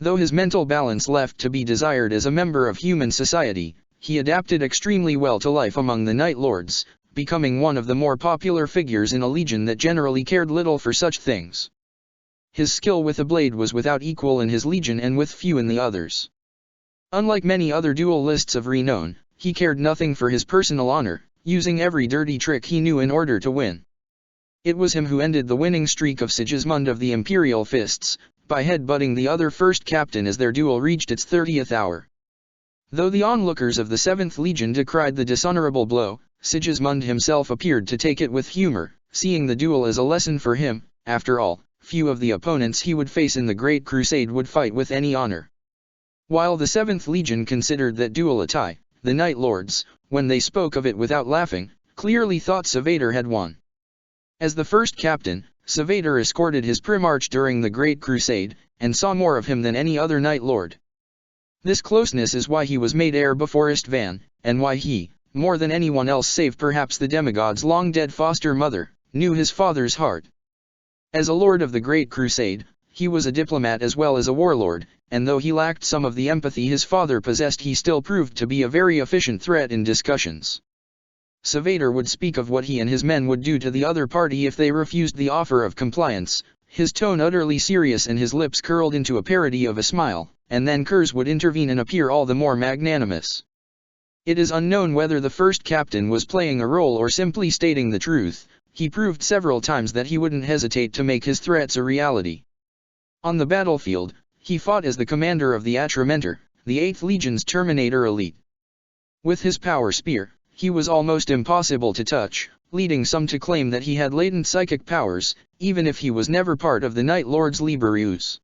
Speaker 1: Though his mental balance left to be desired as a member of human society, he adapted extremely well to life among the Night Lords, becoming one of the more popular figures in a legion that generally cared little for such things. His skill with a blade was without equal in his legion and with few in the others. Unlike many other duelists of renown, he cared nothing for his personal honor, using every dirty trick he knew in order to win. It was him who ended the winning streak of Sigismund of the Imperial Fists, by headbutting the other first captain as their duel reached its 30th hour. Though the onlookers of the 7th Legion decried the dishonorable blow, Sigismund himself appeared to take it with humor, seeing the duel as a lesson for him. After all, few of the opponents he would face in the Great Crusade would fight with any honor. While the 7th Legion considered that duel a tie, the Night Lords, when they spoke of it without laughing, clearly thought Savader had won. As the first captain, Savader escorted his Primarch during the Great Crusade, and saw more of him than any other Night Lord. This closeness is why he was made heir before Istvan, and why he, more than anyone else save perhaps the demigod's long-dead foster mother, knew his father's heart. As a lord of the Great Crusade, he was a diplomat as well as a warlord, and though he lacked some of the empathy his father possessed, he still proved to be a very efficient threat in discussions. Savader would speak of what he and his men would do to the other party if they refused the offer of compliance, his tone utterly serious and his lips curled into a parody of a smile, and then Kurz would intervene and appear all the more magnanimous. It is unknown whether the first captain was playing a role or simply stating the truth. He proved several times that he wouldn't hesitate to make his threats a reality. On the battlefield, he fought as the commander of the Atramentor, the 8th Legion's Terminator elite. With his power spear, he was almost impossible to touch, leading some to claim that he had latent psychic powers, even if he was never part of the Night Lord's Liberius.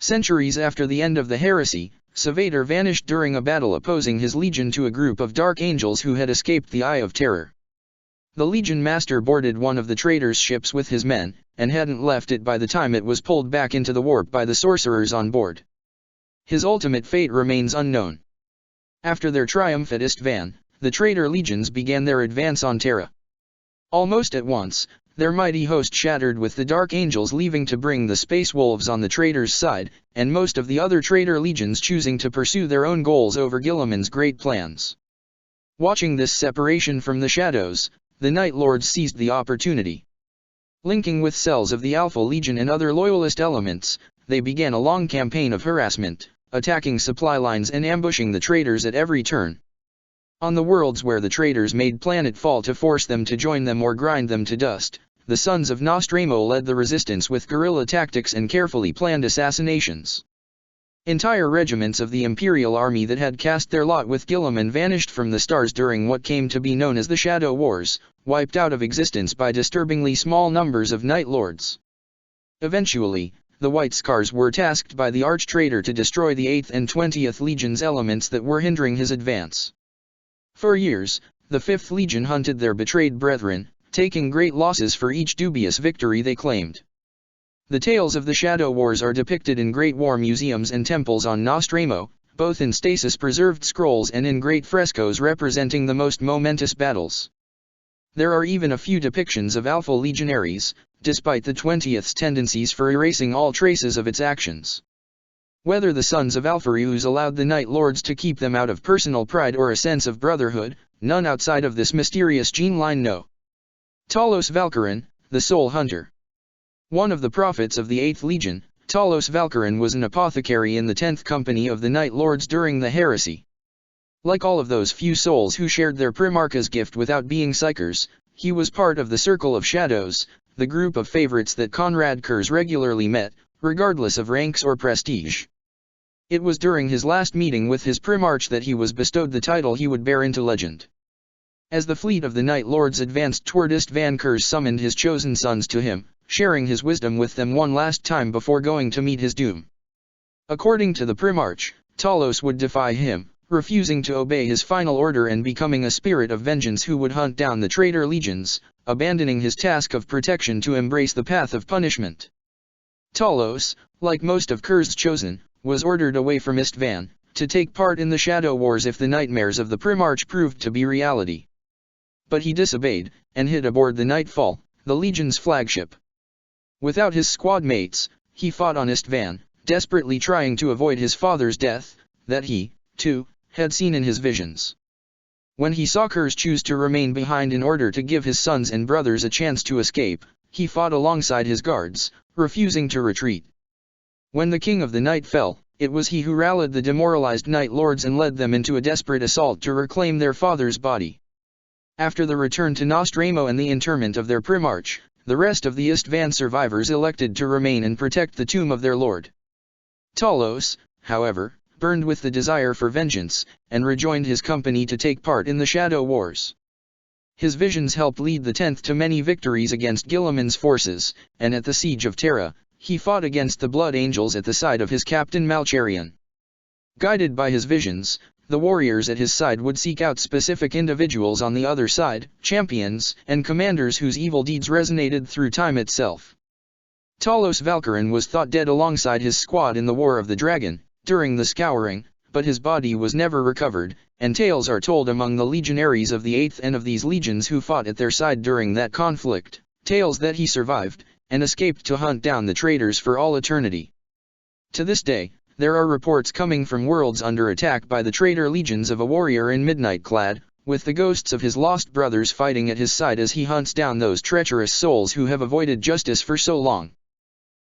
Speaker 1: Centuries after the end of the heresy, Savader vanished during a battle opposing his legion to a group of dark angels who had escaped the Eye of Terror. The Legion Master boarded one of the traitors' ships with his men, and hadn't left it by the time it was pulled back into the warp by the sorcerers on board. His ultimate fate remains unknown. After their triumph at Istvan, the traitor legions began their advance on Terra. Almost at once, their mighty host shattered with the Dark Angels leaving to bring the Space Wolves on the traitors' side, and most of the other traitor legions choosing to pursue their own goals over Guilliman's great plans. Watching this separation from the shadows, the Night Lords seized the opportunity. Linking with cells of the Alpha Legion and other loyalist elements, they began a long campaign of harassment, attacking supply lines and ambushing the traitors at every turn. On the worlds where the traitors made planetfall to force them to join them or grind them to dust, the sons of Nostramo led the resistance with guerrilla tactics and carefully planned assassinations. Entire regiments of the Imperial Army that had cast their lot with Guilliman vanished from the stars during what came to be known as the Shadow Wars, wiped out of existence by disturbingly small numbers of Night Lords. Eventually, the White Scars were tasked by the arch-traitor to destroy the 8th and 20th Legion's elements that were hindering his advance. For years, the 5th Legion hunted their betrayed brethren, taking great losses for each dubious victory they claimed. The tales of the Shadow Wars are depicted in great war museums and temples on Nostramo, both in stasis-preserved scrolls and in great frescoes representing the most momentous battles. There are even a few depictions of Alpha Legionaries, despite the 20th's tendencies for erasing all traces of its actions. Whether the sons of Alpharius allowed the Night Lords to keep them out of personal pride or a sense of brotherhood, none outside of this mysterious gene line know. Talos Valkyrin, the Soul Hunter. One of the prophets of the 8th Legion, Talos Valkyrin was an apothecary in the 10th Company of the Night Lords during the heresy. Like all of those few souls who shared their Primarch's gift without being psychers, he was part of the Circle of Shadows, the group of favorites that Conrad Kurz regularly met, regardless of ranks or prestige. It was during his last meeting with his Primarch that he was bestowed the title he would bear into legend. As the fleet of the Night Lords advanced toward Istvan, Kurz summoned his chosen sons to him, sharing his wisdom with them one last time before going to meet his doom. According to the Primarch, Talos would defy him, refusing to obey his final order and becoming a spirit of vengeance who would hunt down the traitor legions, abandoning his task of protection to embrace the path of punishment. Talos, like most of Kurz's chosen, was ordered away from Istvan, to take part in the Shadow Wars if the nightmares of the Primarch proved to be reality. But he disobeyed, and hid aboard the Nightfall, the Legion's flagship. Without his squad mates, he fought on Istvan, desperately trying to avoid his father's death, that he, too, had seen in his visions. When he saw Kurz choose to remain behind in order to give his sons and brothers a chance to escape, he fought alongside his guards, refusing to retreat. When the King of the Night fell, It was he who rallied the demoralized Night Lords and led them into a desperate assault to reclaim their father's body. After the return to Nostramo and the interment of their Primarch, the rest of the Istvan survivors elected to remain and protect the tomb of their lord. Talos, however, burned with the desire for vengeance, and rejoined his company to take part in the Shadow Wars. His visions helped lead the 10th to many victories against Guilliman's forces, and at the Siege of Terra, he fought against the Blood Angels at the side of his captain Malcharion. Guided by his visions, the warriors at his side would seek out specific individuals on the other side, champions, and commanders whose evil deeds resonated through time itself. Talos Valkyrin was thought dead alongside his squad in the War of the Dragon, during the Scouring, but his body was never recovered, and tales are told among the legionaries of the 8th and of these legions who fought at their side during that conflict, tales that he survived, and escaped to hunt down the traitors for all eternity. To this day, there are reports coming from worlds under attack by the traitor legions of a warrior in midnight clad, with the ghosts of his lost brothers fighting at his side as he hunts down those treacherous souls who have avoided justice for so long.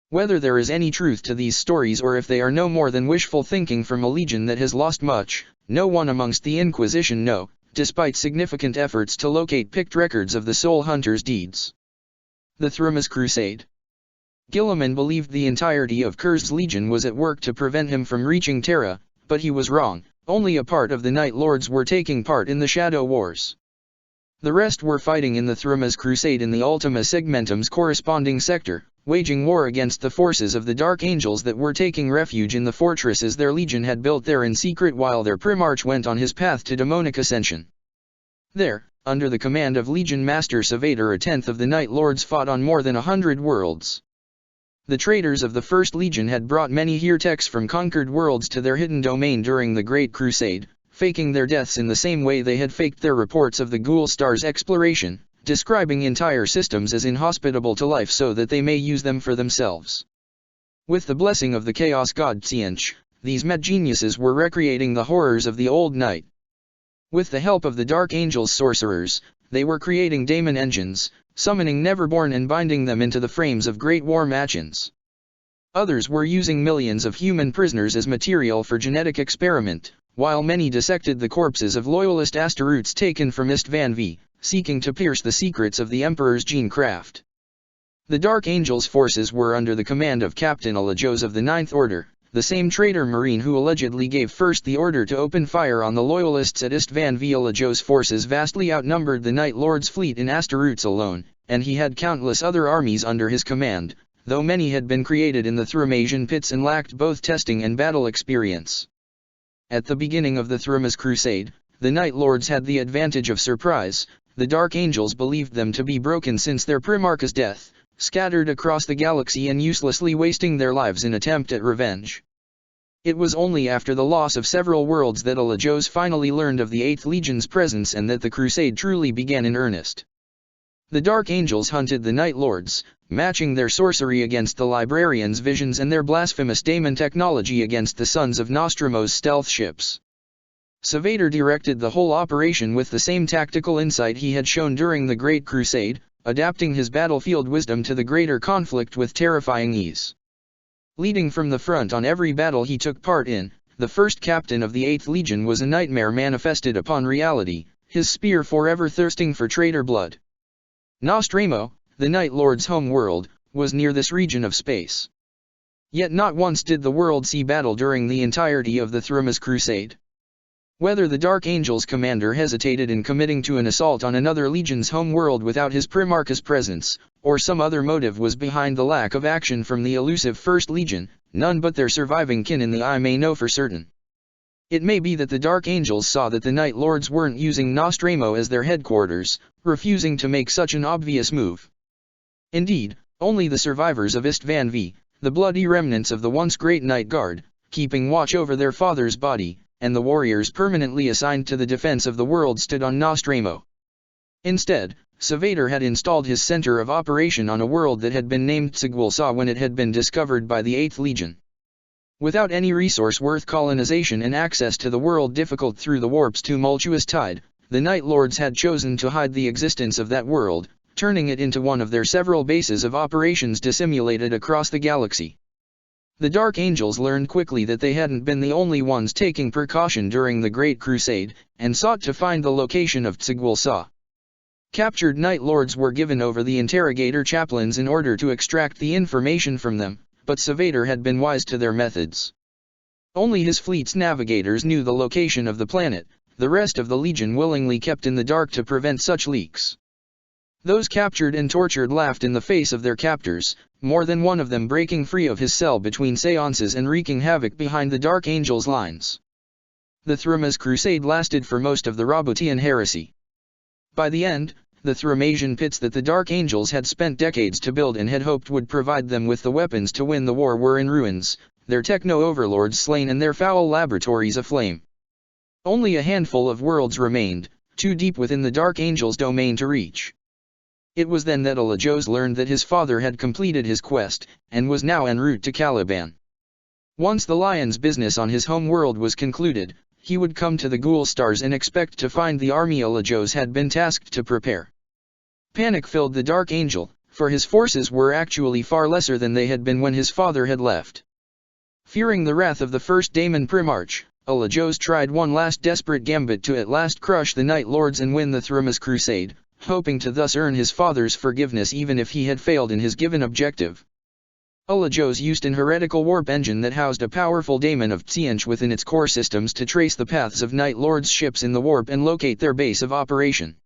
Speaker 1: Whether there is any truth to these stories or if they are no more than wishful thinking from a legion that has lost much, no one amongst the Inquisition know, despite significant efforts to locate picked records of the Soul Hunter's deeds. The Thrumas Crusade. Guilliman believed the entirety of Kurz's legion was at work to prevent him from reaching Terra, but he was wrong. Only a part of the Night Lords were taking part in the Shadow Wars. The rest were fighting in the Thrumas Crusade in the Ultima Segmentum's corresponding sector, waging war against the forces of the Dark Angels that were taking refuge in the fortresses their legion had built there in secret while their Primarch went on his path to demonic ascension. There, under the command of Legion Master Savator, a 10th of the Night Lords fought on more than 100 worlds. The traitors of the First Legion had brought many heretics from conquered worlds to their hidden domain during the Great Crusade, faking their deaths in the same way they had faked their reports of the Ghoul Star's exploration, describing entire systems as inhospitable to life so that they may use them for themselves. With the blessing of the Chaos God Tzeentch, these mad geniuses were recreating the horrors of the Old Night. With the help of the Dark Angels' sorcerers, they were creating daemon engines, summoning Neverborn and binding them into the frames of great war machines. Others were using millions of human prisoners as material for genetic experiment, while many dissected the corpses of loyalist Astaroths taken from Istvan V, seeking to pierce the secrets of the Emperor's gene craft. The Dark Angels' forces were under the command of Captain Alajos of the Ninth Order, the same traitor Marine who allegedly gave first the order to open fire on the Loyalists at Istvan V. Alajos' forces vastly outnumbered the Night Lord's fleet in Astaroths alone, and he had countless other armies under his command, though many had been created in the Thrumasian pits and lacked both testing and battle experience. At the beginning of the Thrumas Crusade, the Night Lords had the advantage of surprise. The Dark Angels believed them to be broken since their Primarch's death, scattered across the galaxy and uselessly wasting their lives in attempt at revenge. It was only after the loss of several worlds that Alajos finally learned of the 8th Legion's presence and that the crusade truly began in earnest. The Dark Angels hunted the Night Lords, matching their sorcery against the Librarians' visions and their blasphemous daemon technology against the Sons of Nostramo's stealth ships. Savator directed the whole operation with the same tactical insight he had shown during the Great Crusade, adapting his battlefield wisdom to the greater conflict with terrifying ease. Leading from the front on every battle he took part in, the first captain of the 8th Legion was a nightmare manifested upon reality, his spear forever thirsting for traitor blood. Nostramo, the Night Lord's home world, was near this region of space. Yet not once did the world see battle during the entirety of the Thrumas Crusade. Whether the Dark Angels commander hesitated in committing to an assault on another legion's home world without his Primarch's presence, or some other motive was behind the lack of action from the elusive First Legion, none but their surviving kin in the eye may know for certain. It may be that the Dark Angels saw that the Night Lords weren't using Nostramo as their headquarters, refusing to make such an obvious move. Indeed, only the survivors of Istvan V, the bloody remnants of the once great Night Guard, keeping watch over their father's body, and the warriors permanently assigned to the defense of the world stood on Nostramo. Instead, Savator had installed his center of operation on a world that had been named Seguilsa when it had been discovered by the 8th Legion. Without any resource worth colonization and access to the world difficult through the warp's tumultuous tide, the Night Lords had chosen to hide the existence of that world, turning it into one of their several bases of operations dissimulated across the galaxy. The Dark Angels learned quickly that they hadn't been the only ones taking precaution during the Great Crusade, and sought to find the location of Tsiguil-Sa. Captured Night Lords were given over the interrogator chaplains in order to extract the information from them, but Savater had been wise to their methods. Only his fleet's navigators knew the location of the planet, the rest of the Legion willingly kept in the dark to prevent such leaks. Those captured and tortured laughed in the face of their captors, more than one of them breaking free of his cell between seances and wreaking havoc behind the Dark Angels' lines. The Thrumas crusade lasted for most of the Roboutian Heresy. By the end, the Thrumasian pits that the Dark Angels had spent decades to build and had hoped would provide them with the weapons to win the war were in ruins, their techno-overlords slain and their foul laboratories aflame. Only a handful of worlds remained, too deep within the Dark Angels' domain to reach. It was then that Alajos learned that his father had completed his quest, and was now en route to Caliban. Once the Lion's business on his home world was concluded, he would come to the Ghoul Stars and expect to find the army Alajos had been tasked to prepare. Panic filled the Dark Angel, for his forces were actually far lesser than they had been when his father had left. Fearing the wrath of the first Daemon Primarch, Alajos tried one last desperate gambit to at last crush the Night Lords and win the Thrumas crusade, hoping to thus earn his father's forgiveness even if he had failed in his given objective. Alajos used an heretical warp engine that housed a powerful daemon of Tsiench within its core systems to trace the paths of Night Lords' ships in the warp and locate their base of operation.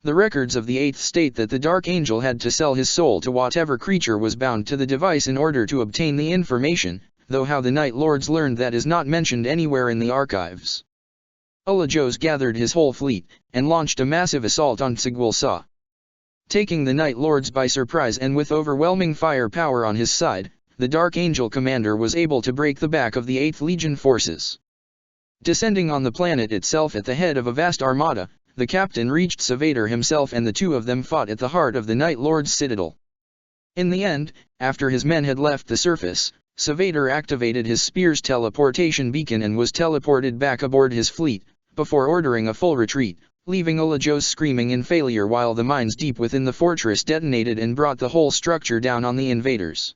Speaker 1: The records of the Eighth state that the Dark Angel had to sell his soul to whatever creature was bound to the device in order to obtain the information, though how the Night Lords learned that is not mentioned anywhere in the archives. Alajos gathered his whole fleet, and launched a massive assault on Tsiguil-Sa. Taking the Night Lords by surprise and with overwhelming firepower on his side, the Dark Angel commander was able to break the back of the 8th Legion forces. Descending on the planet itself at the head of a vast armada, the captain reached Savater himself and the two of them fought at the heart of the Night Lords' citadel. In the end, after his men had left the surface, Savater activated his spear's teleportation beacon and was teleported back aboard his fleet, before ordering a full retreat, leaving Alajos screaming in failure while the mines deep within the fortress detonated and brought the whole structure down on the invaders.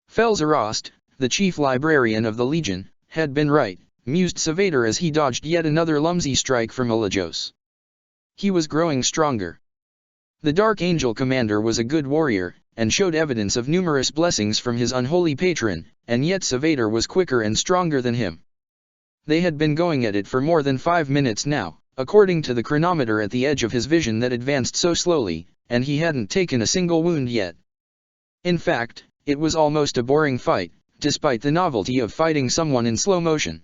Speaker 1: Felzarost, the chief librarian of the Legion, had been right, mused Savater as he dodged yet another clumsy strike from Alajos. He was growing stronger. The Dark Angel commander was a good warrior, and showed evidence of numerous blessings from his unholy patron, and yet Savater was quicker and stronger than him. They had been going at it for more than 5 minutes now, according to the chronometer at the edge of his vision that advanced so slowly, and he hadn't taken a single wound yet. In fact, it was almost a boring fight, despite the novelty of fighting someone in slow motion.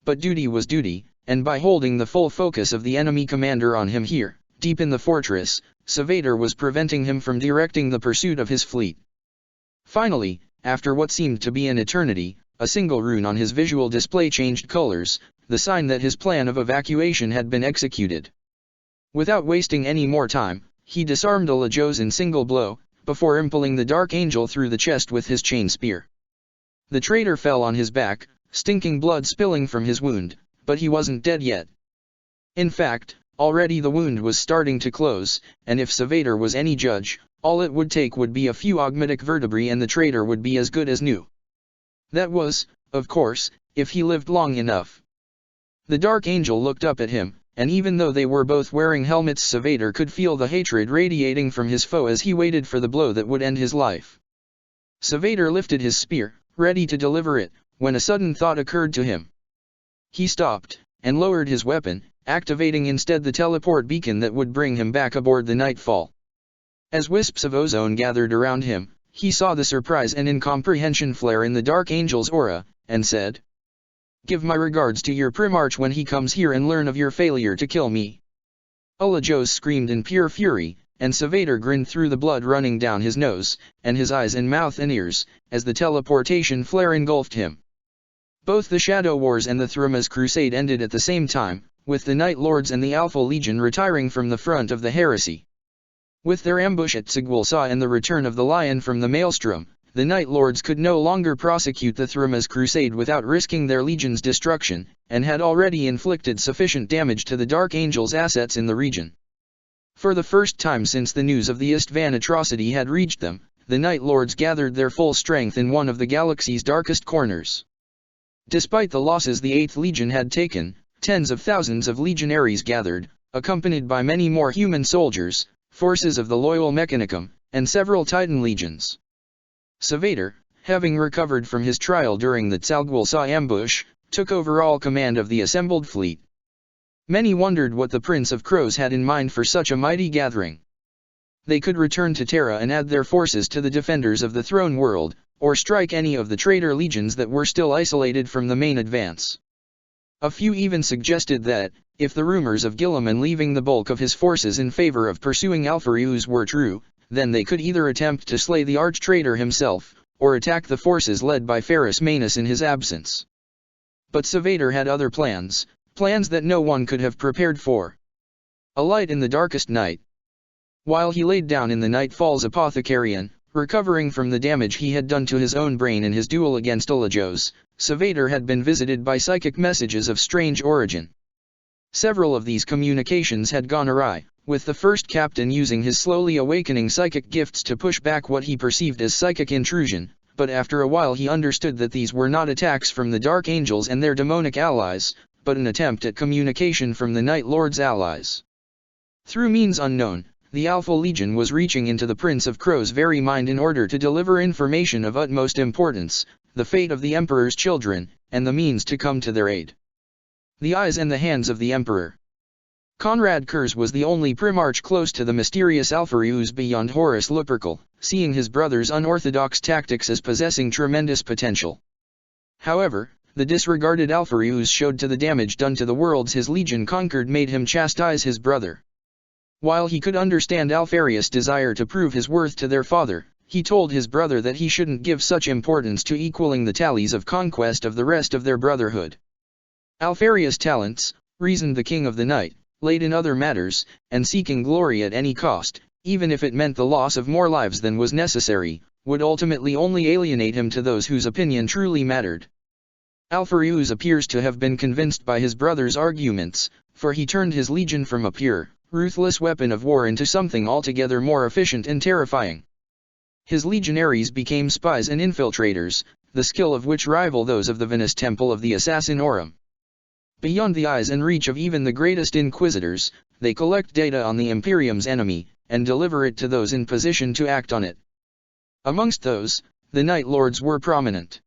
Speaker 1: But duty was duty, and by holding the full focus of the enemy commander on him here, deep in the fortress, Savater was preventing him from directing the pursuit of his fleet. Finally, after what seemed to be an eternity, a single rune on his visual display changed colors, the sign that his plan of evacuation had been executed. Without wasting any more time, he disarmed Alajos in single blow, before impaling the Dark Angel through the chest with his chain spear. The traitor fell on his back, stinking blood spilling from his wound, but he wasn't dead yet. In fact, already the wound was starting to close, and if Savater was any judge, all it would take would be a few augmetic vertebrae and the traitor would be as good as new. That was, of course, if he lived long enough. The Dark Angel looked up at him, and even though they were both wearing helmets, Savater could feel the hatred radiating from his foe as he waited for the blow that would end his life. Savater lifted his spear, ready to deliver it, when a sudden thought occurred to him. He stopped, and lowered his weapon, activating instead the teleport beacon that would bring him back aboard the Nightfall. As wisps of ozone gathered around him, he saw the surprise and incomprehension flare in the Dark Angel's aura, and said, "Give my regards to your Primarch when he comes here and learn of your failure to kill me." Alajos screamed in pure fury, and Savater grinned through the blood running down his nose, and his eyes and mouth and ears, as the teleportation flare engulfed him. Both the Shadow Wars and the Thrumas Crusade ended at the same time, with the Night Lords and the Alpha Legion retiring from the front of the heresy. With their ambush at Tsiguil-Sa and the return of the Lion from the Maelstrom, the Night Lords could no longer prosecute the Thrumas Crusade without risking their legion's destruction, and had already inflicted sufficient damage to the Dark Angel's assets in the region. For the first time since the news of the Istvan atrocity had reached them, the Night Lords gathered their full strength in one of the galaxy's darkest corners. Despite the losses the 8th Legion had taken, tens of thousands of legionaries gathered, accompanied by many more human soldiers, forces of the loyal Mechanicum, and several Titan legions. Savater, having recovered from his trial during the Tsalgwalsa ambush, took over all command of the assembled fleet. Many wondered what the Prince of Crows had in mind for such a mighty gathering. They could return to Terra and add their forces to the defenders of the throne world, or strike any of the traitor legions that were still isolated from the main advance. A few even suggested that, if the rumors of Gilliman leaving the bulk of his forces in favor of pursuing Alpharius were true, then they could either attempt to slay the arch-traitor himself, or attack the forces led by Ferrus Manus in his absence. But Savater had other plans, plans that no one could have prepared for. A light in the darkest night. While he laid down in the Night Falls Apothecarian, recovering from the damage he had done to his own brain in his duel against Ulagos, Savater had been visited by psychic messages of strange origin. Several of these communications had gone awry, with the first captain using his slowly awakening psychic gifts to push back what he perceived as psychic intrusion, but after a while he understood that these were not attacks from the Dark Angels and their demonic allies, but an attempt at communication from the Night Lord's allies. Through means unknown, the Alpha Legion was reaching into the Prince of Crow's very mind in order to deliver information of utmost importance, the fate of the Emperor's children, and the means to come to their aid. The eyes and the hands of the Emperor. Conrad Kurz was the only Primarch close to the mysterious Alpharius beyond Horus Lupercal, seeing his brother's unorthodox tactics as possessing tremendous potential. However, the disregarded Alpharius showed to the damage done to the worlds his legion conquered made him chastise his brother. While he could understand Alpharius' desire to prove his worth to their father, he told his brother that he shouldn't give such importance to equaling the tallies of conquest of the rest of their brotherhood. Alpharius' talents, reasoned the King of the Night, laid in other matters, and seeking glory at any cost, even if it meant the loss of more lives than was necessary, would ultimately only alienate him to those whose opinion truly mattered. Alpharius appears to have been convinced by his brother's arguments, for he turned his legion from a pure, ruthless weapon of war into something altogether more efficient and terrifying. His legionaries became spies and infiltrators, the skill of which rival those of the Venus Temple of the Assassinorum. Beyond the eyes and reach of even the greatest inquisitors, they collect data on the Imperium's enemy, and deliver it to those in position to act on it. Amongst those, the Night Lords were prominent.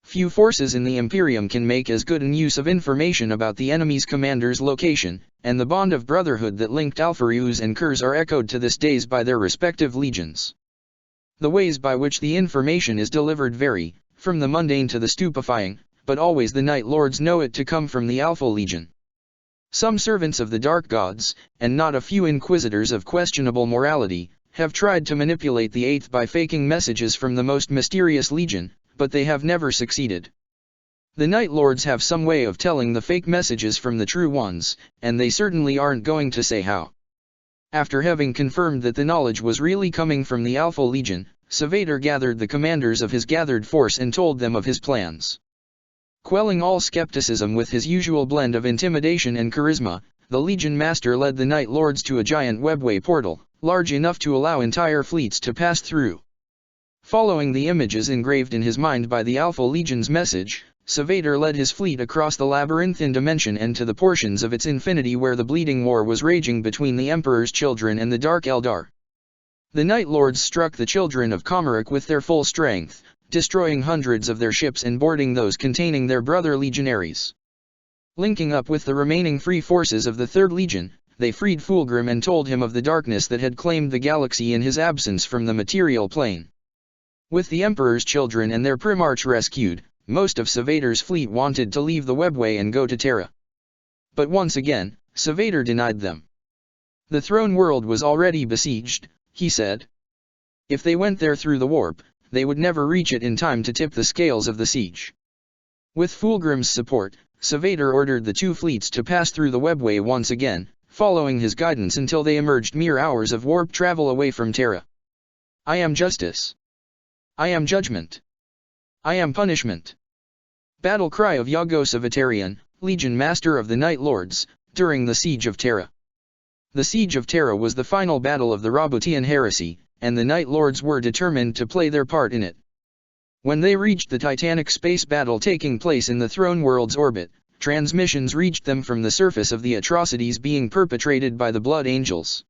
Speaker 1: Few forces in the Imperium can make as good an use of information about the enemy's commander's location, and the bond of brotherhood that linked Alpharius and Kurz are echoed to this day by their respective legions. The ways by which the information is delivered vary, from the mundane to the stupefying, but always the Night Lords know it to come from the Alpha Legion. Some servants of the Dark Gods, and not a few inquisitors of questionable morality, have tried to manipulate the Eighth by faking messages from the most mysterious legion, but they have never succeeded. The Night Lords have some way of telling the fake messages from the true ones, and they certainly aren't going to say how. After having confirmed that the knowledge was really coming from the Alpha Legion, Savater gathered the commanders of his gathered force and told them of his plans. Quelling all skepticism with his usual blend of intimidation and charisma, the Legion Master led the Night Lords to a giant webway portal, large enough to allow entire fleets to pass through. Following the images engraved in his mind by the Alpha Legion's message, Savater led his fleet across the labyrinthine dimension and to the portions of its infinity where the bleeding war was raging between the Emperor's children and the Dark Eldar. The Night Lords struck the children of Comeric with their full strength, destroying hundreds of their ships and boarding those containing their brother legionaries. Linking up with the remaining free forces of the Third Legion, they freed Fulgrim and told him of the darkness that had claimed the galaxy in his absence from the material plane. With the Emperor's children and their Primarch rescued, most of Savater's fleet wanted to leave the webway and go to Terra. But once again, Savater denied them. The throne world was already besieged, he said. If they went there through the warp, they would never reach it in time to tip the scales of the siege. With Fulgrim's support, Savater ordered the two fleets to pass through the webway once again, following his guidance until they emerged mere hours of warp travel away from Terra. I am justice. I am judgment. I am punishment. Battle cry of Iago Savatarian, Legion Master of the Night Lords, during the Siege of Terra. The Siege of Terra was the final battle of the Roboutian Heresy, and the Night Lords were determined to play their part in it. When they reached the titanic space battle taking place in the Throne World's orbit, transmissions reached them from the surface of the atrocities being perpetrated by the Blood Angels.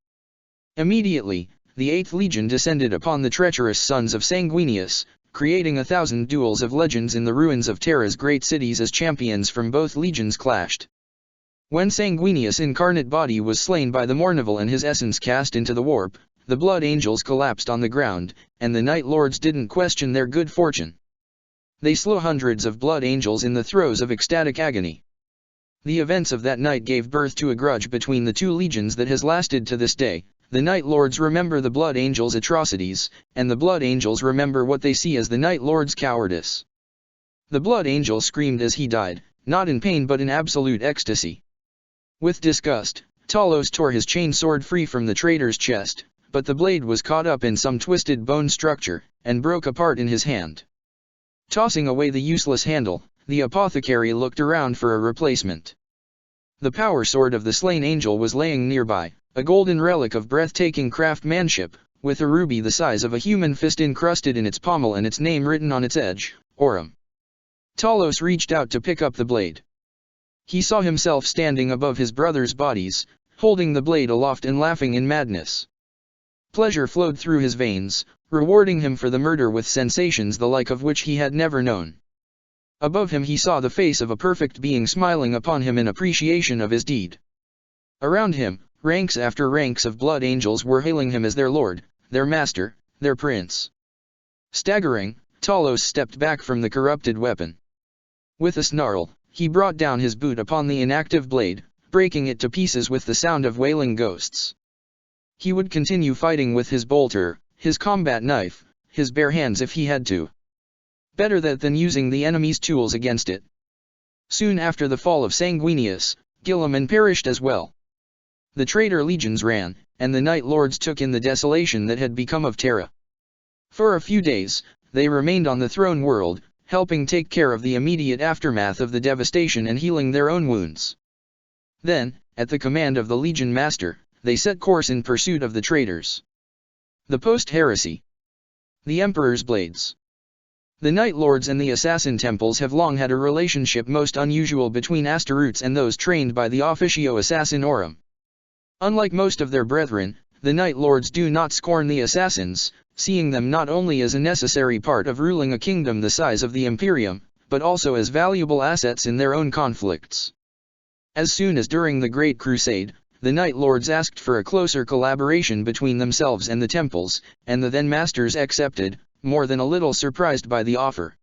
Speaker 1: Immediately, the 8th Legion descended upon the treacherous sons of Sanguinius, creating 1,000 duels of legends in the ruins of Terra's great cities as champions from both legions clashed. When Sanguinius' incarnate body was slain by the Mournival and his essence cast into the warp, the Blood Angels collapsed on the ground, and the Night Lords didn't question their good fortune. They slew hundreds of Blood Angels in the throes of ecstatic agony. The events of that night gave birth to a grudge between the two legions that has lasted to this day. The Night Lords remember the Blood Angels' atrocities, and the Blood Angels remember what they see as the Night Lords' cowardice. The Blood Angel screamed as he died, not in pain but in absolute ecstasy. With disgust, Talos tore his chain sword free from the traitor's chest, but the blade was caught up in some twisted bone structure, and broke apart in his hand. Tossing away the useless handle, the apothecary looked around for a replacement. The power sword of the slain angel was laying nearby, a golden relic of breathtaking craftsmanship, with a ruby the size of a human fist encrusted in its pommel and its name written on its edge, Aurum. Talos reached out to pick up the blade. He saw himself standing above his brothers' bodies, holding the blade aloft and laughing in madness. Pleasure flowed through his veins, rewarding him for the murder with sensations the like of which he had never known. Above him he saw the face of a perfect being smiling upon him in appreciation of his deed. Around him, ranks after ranks of Blood Angels were hailing him as their lord, their master, their prince. Staggering, Talos stepped back from the corrupted weapon. With a snarl, he brought down his boot upon the inactive blade, breaking it to pieces with the sound of wailing ghosts. He would continue fighting with his bolter, his combat knife, his bare hands if he had to. Better that than using the enemy's tools against it. Soon after the fall of Sanguinius, Guilliman perished as well. The traitor legions ran, and the Night Lords took in the desolation that had become of Terra. For a few days, they remained on the throne world, helping take care of the immediate aftermath of the devastation and healing their own wounds. Then, at the command of the Legion Master, they set course in pursuit of the traitors. The Post-Heresy. The Emperor's Blades. The Night Lords and the Assassin Temples have long had a relationship most unusual between Astaroths and those trained by the Officio Assassinorum. Unlike most of their brethren, the Night Lords do not scorn the Assassins, seeing them not only as a necessary part of ruling a kingdom the size of the Imperium, but also as valuable assets in their own conflicts. As soon as during the Great Crusade, the Night Lords asked for a closer collaboration between themselves and the temples, and the then masters accepted, more than a little surprised by the offer.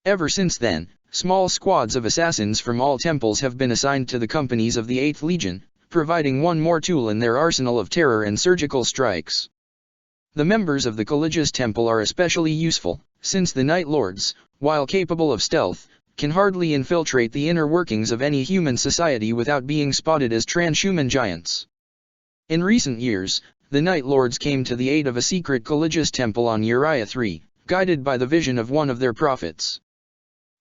Speaker 1: Ever since then, small squads of assassins from all temples have been assigned to the companies of the 8th Legion, providing one more tool in their arsenal of terror and surgical strikes. The members of the Collegius Temple are especially useful, since the Night Lords, while capable of stealth, can hardly infiltrate the inner workings of any human society without being spotted as transhuman giants. In recent years, the Night Lords came to the aid of a secret Collegius Temple on Uriah III, guided by the vision of one of their prophets.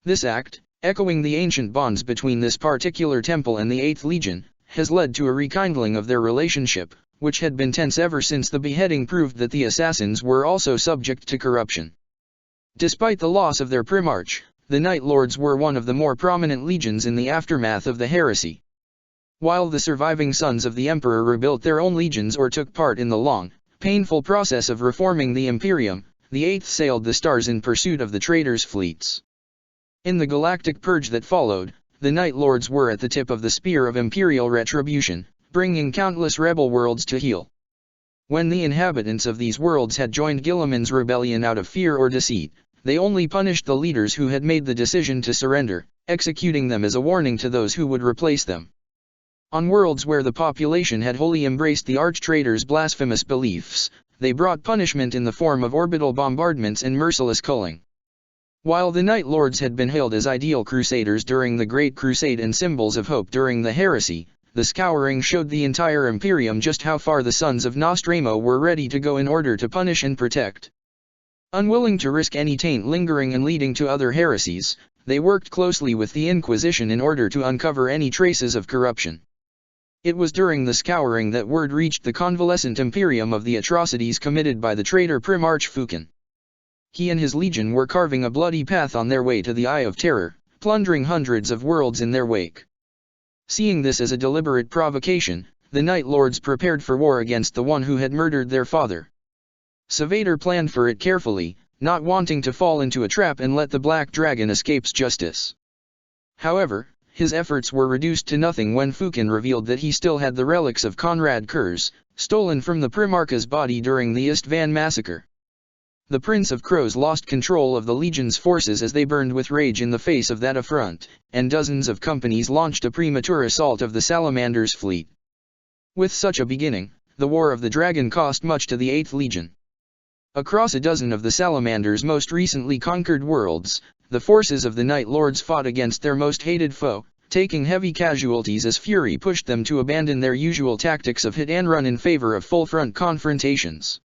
Speaker 1: This act, echoing the ancient bonds between this particular temple and the 8th Legion, has led to a rekindling of their relationship, which had been tense ever since the beheading proved that the assassins were also subject to corruption. Despite the loss of their primarch, the Night Lords were one of the more prominent legions in the aftermath of the heresy. While the surviving sons of the Emperor rebuilt their own legions or took part in the long, painful process of reforming the Imperium, the 8th sailed the stars in pursuit of the traitors' fleets. In the galactic purge that followed, the Night Lords were at the tip of the spear of imperial retribution, bringing countless rebel worlds to heel. When the inhabitants of these worlds had joined Guilliman's rebellion out of fear or deceit, they only punished the leaders who had made the decision to surrender, executing them as a warning to those who would replace them. On worlds where the population had wholly embraced the arch-traitors' blasphemous beliefs, they brought punishment in the form of orbital bombardments and merciless culling. While the Night Lords had been hailed as ideal crusaders during the Great Crusade and symbols of hope during the heresy, the scouring showed the entire Imperium just how far the sons of Nostramo were ready to go in order to punish and protect. Unwilling to risk any taint lingering and leading to other heresies, they worked closely with the Inquisition in order to uncover any traces of corruption. It was during the scouring that word reached the convalescent Imperium of the atrocities committed by the traitor Primarch Fukin. He and his legion were carving a bloody path on their way to the Eye of Terror, plundering hundreds of worlds in their wake. Seeing this as a deliberate provocation, the Night Lords prepared for war against the one who had murdered their father. Savader planned for it carefully, not wanting to fall into a trap and let the Black Dragon escape justice. However, his efforts were reduced to nothing when Fukin revealed that he still had the relics of Conrad Kurz, stolen from the Primarch's body during the Istvan massacre. The Prince of Crows lost control of the Legion's forces as they burned with rage in the face of that affront, and dozens of companies launched a premature assault of the Salamander's fleet. With such a beginning, the War of the Dragon cost much to the 8th Legion. Across a dozen of the Salamander's most recently conquered worlds, the forces of the Night Lords fought against their most hated foe, taking heavy casualties as fury pushed them to abandon their usual tactics of hit-and-run in favor of full-front confrontations.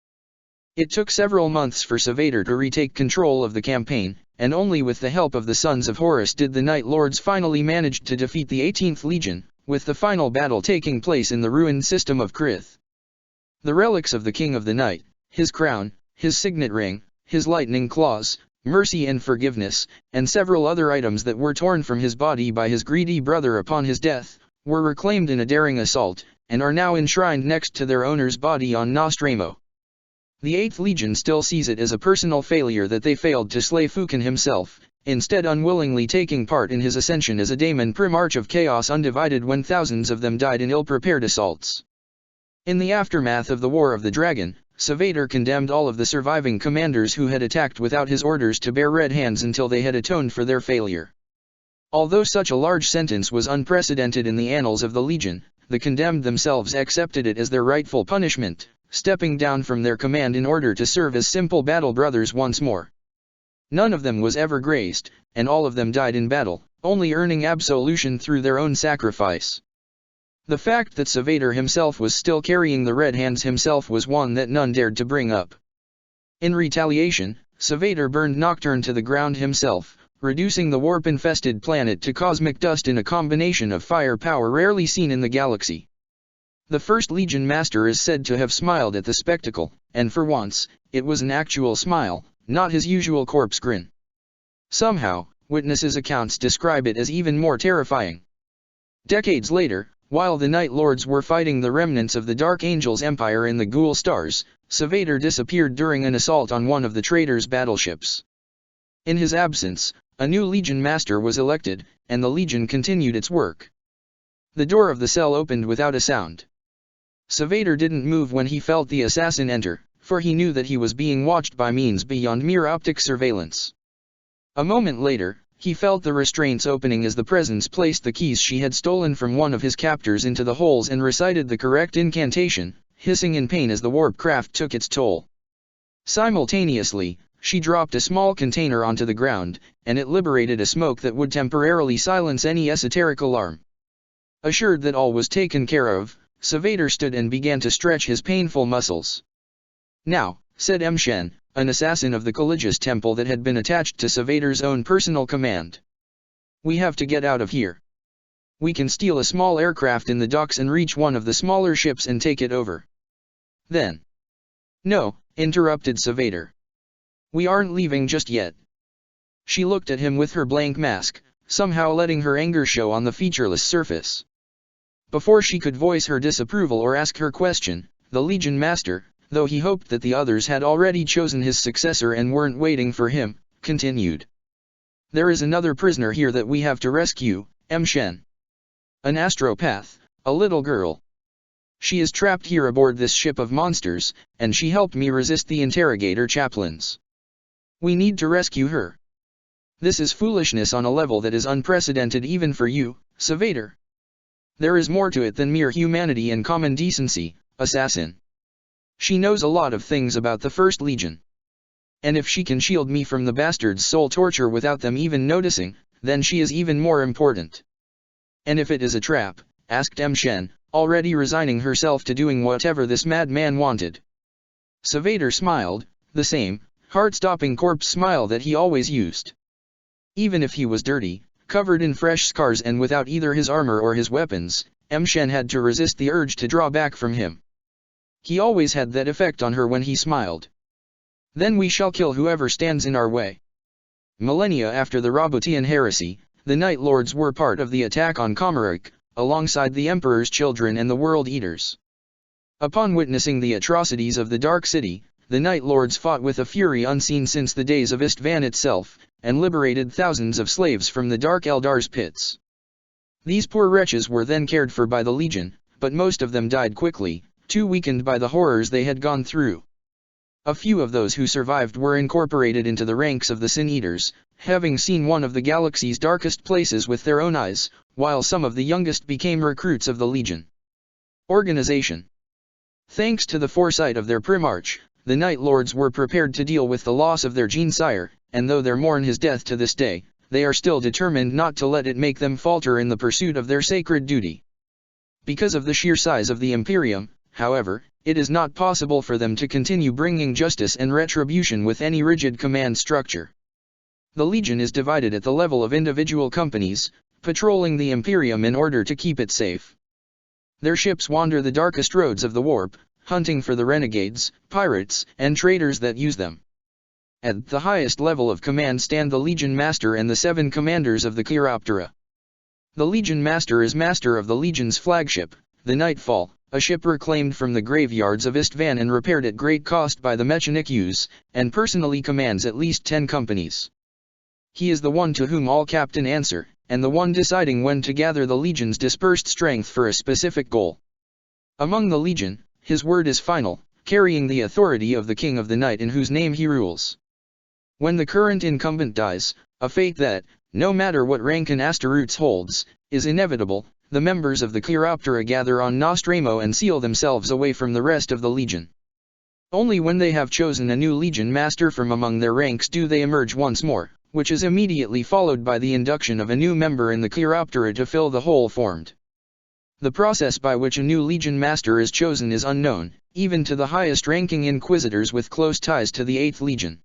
Speaker 1: It took several months for Savader to retake control of the campaign, and only with the help of the Sons of Horus did the Night Lords finally manage to defeat the 18th Legion, with the final battle taking place in the ruined system of Krith. The relics of the King of the Night, his crown, his signet ring, his lightning claws, mercy and forgiveness, and several other items that were torn from his body by his greedy brother upon his death, were reclaimed in a daring assault, and are now enshrined next to their owner's body on Nostramo. The 8th Legion still sees it as a personal failure that they failed to slay Fukin himself, instead unwillingly taking part in his ascension as a daemon Primarch of Chaos Undivided when thousands of them died in ill-prepared assaults. In the aftermath of the War of the Dragon, Savader condemned all of the surviving commanders who had attacked without his orders to bear red hands until they had atoned for their failure. Although such a large sentence was unprecedented in the annals of the Legion, the condemned themselves accepted it as their rightful punishment, stepping down from their command in order to serve as simple battle brothers once more. None of them was ever graced, and all of them died in battle, only earning absolution through their own sacrifice. The fact that Savader himself was still carrying the red hands himself was one that none dared to bring up. In retaliation, Savader burned Nocturne to the ground himself, reducing the warp-infested planet to cosmic dust in a combination of firepower rarely seen in the galaxy. The First Legion Master is said to have smiled at the spectacle, and for once, it was an actual smile, not his usual corpse grin. Somehow, witnesses' accounts describe it as even more terrifying. Decades later, while the Night Lords were fighting the remnants of the Dark Angel's empire in the Ghoul Stars, Savader disappeared during an assault on one of the traitors' battleships. In his absence, a new Legion Master was elected, and the Legion continued its work. The door of the cell opened without a sound. Savader didn't move when he felt the assassin enter, for he knew that he was being watched by means beyond mere optic surveillance. A moment later, he felt the restraints opening as the Presence placed the keys she had stolen from one of his captors into the holes and recited the correct incantation, hissing in pain as the warp craft took its toll. Simultaneously, she dropped a small container onto the ground, and it liberated a smoke that would temporarily silence any esoteric alarm. Assured that all was taken care of, Savader stood and began to stretch his painful muscles. "Now," said Mshen, an assassin of the Caligis temple that had been attached to Savader's own personal command. "We have to get out of here. We can steal a small aircraft in the docks and reach one of the smaller ships and take it over. Then—" "No," interrupted Savader. "We aren't leaving just yet." She looked at him with her blank mask, somehow letting her anger show on the featureless surface. Before she could voice her disapproval or ask her question, the Legion Master, though he hoped that the others had already chosen his successor and weren't waiting for him, continued. "There is another prisoner here that we have to rescue, Mshen. An astropath, a little girl. She is trapped here aboard this ship of monsters, and she helped me resist the interrogator chaplains. We need to rescue her. This is foolishness on a level that is unprecedented even for you, Savader. There is more to it than mere humanity and common decency, assassin. She knows a lot of things about the First Legion. And if she can shield me from the bastards' soul torture without them even noticing, then she is even more important." "And if it is a trap?" asked Mshen, already resigning herself to doing whatever this madman wanted. Savader smiled, the same, heart-stopping corpse smile that he always used. Even if he was dirty, covered in fresh scars and without either his armor or his weapons, Shen had to resist the urge to draw back from him. He always had that effect on her when he smiled. Then we shall kill whoever stands in our way. Millennia after the Roboutian Heresy, the Night Lords were part of the attack on Komarok, alongside the Emperor's children and the World Eaters. Upon witnessing the atrocities of the Dark City, the Night Lords fought with a fury unseen since the days of Istvan itself, and liberated thousands of slaves from the Dark Eldar's pits. These poor wretches were then cared for by the Legion, but most of them died quickly, too weakened by the horrors they had gone through. A few of those who survived were incorporated into the ranks of the Sin Eaters, having seen one of the galaxy's darkest places with their own eyes, while some of the youngest became recruits of the Legion. Organization. Thanks to the foresight of their Primarch, the Night Lords were prepared to deal with the loss of their Gene-Sire, and though they mourn his death to this day, they are still determined not to let it make them falter in the pursuit of their sacred duty. Because of the sheer size of the Imperium, however, it is not possible for them to continue bringing justice and retribution with any rigid command structure. The Legion is divided at the level of individual companies, patrolling the Imperium in order to keep it safe. Their ships wander the darkest roads of the warp, hunting for the renegades, pirates, and traitors that use them. At the highest level of command stand the Legion Master and the 7 commanders of the Chiroptera. The Legion Master is master of the Legion's flagship, the Nightfall, a ship reclaimed from the graveyards of Istvan and repaired at great cost by the Mechanic-Use, and personally commands at least 10 companies. He is the one to whom all captain answer, and the one deciding when to gather the Legion's dispersed strength for a specific goal. Among the Legion, his word is final, carrying the authority of the King of the Night in whose name he rules. When the current incumbent dies, a fate that, no matter what rank an Asteroutes holds, is inevitable, the members of the Chiroptera gather on Nostramo and seal themselves away from the rest of the Legion. Only when they have chosen a new Legion Master from among their ranks do they emerge once more, which is immediately followed by the induction of a new member in the Chiroptera to fill the hole formed. The process by which a new Legion Master is chosen is unknown, even to the highest-ranking Inquisitors with close ties to the 8th Legion.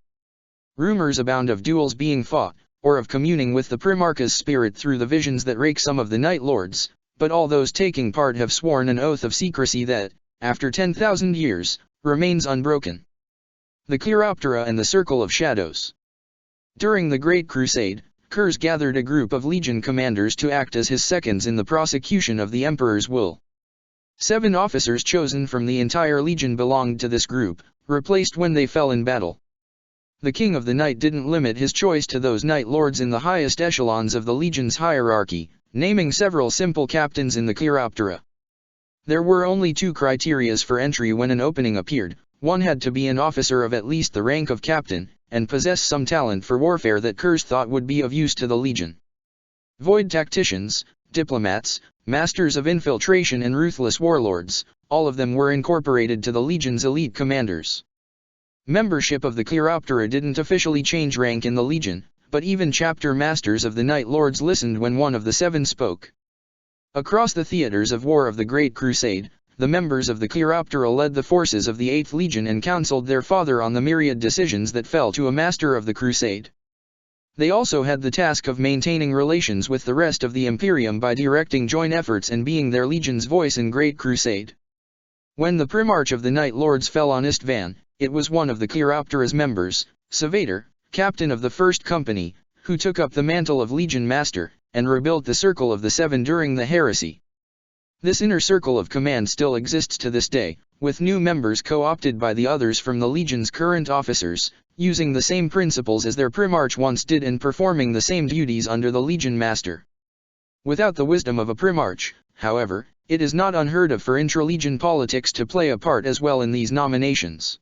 Speaker 1: Rumors abound of duels being fought, or of communing with the Primarch's spirit through the visions that rake some of the Night Lords, but all those taking part have sworn an oath of secrecy that, after 10,000 years, remains unbroken. The Chiroptera and the Circle of Shadows. During the Great Crusade, Kurz gathered a group of Legion commanders to act as his seconds in the prosecution of the Emperor's will. 7 officers chosen from the entire Legion belonged to this group, replaced when they fell in battle. The King of the Night didn't limit his choice to those Night Lords in the highest echelons of the Legion's hierarchy, naming several simple captains in the Chiroptera. There were only 2 criterias for entry when an opening appeared: one had to be an officer of at least the rank of captain, and possess some talent for warfare that Kurz thought would be of use to the Legion. Void tacticians, diplomats, masters of infiltration and ruthless warlords, all of them were incorporated to the Legion's elite commanders. Membership of the Chiroptera didn't officially change rank in the Legion, but even chapter masters of the Night Lords listened when one of the 7 spoke. Across the theaters of war of the Great Crusade, the members of the Chiroptera led the forces of the 8th Legion and counseled their father on the myriad decisions that fell to a master of the crusade. They also had the task of maintaining relations with the rest of the Imperium by directing joint efforts and being their Legion's voice in Great Crusade. When the Primarch of the Night Lords fell on Istvan, it was one of the Chiroptera's members, Savator, captain of the 1st Company, who took up the mantle of Legion Master, and rebuilt the Circle of the 7 during the Heresy. This inner circle of command still exists to this day, with new members co-opted by the others from the Legion's current officers, using the same principles as their Primarch once did and performing the same duties under the Legion Master. Without the wisdom of a Primarch, however, it is not unheard of for intra-Legion politics to play a part as well in these nominations.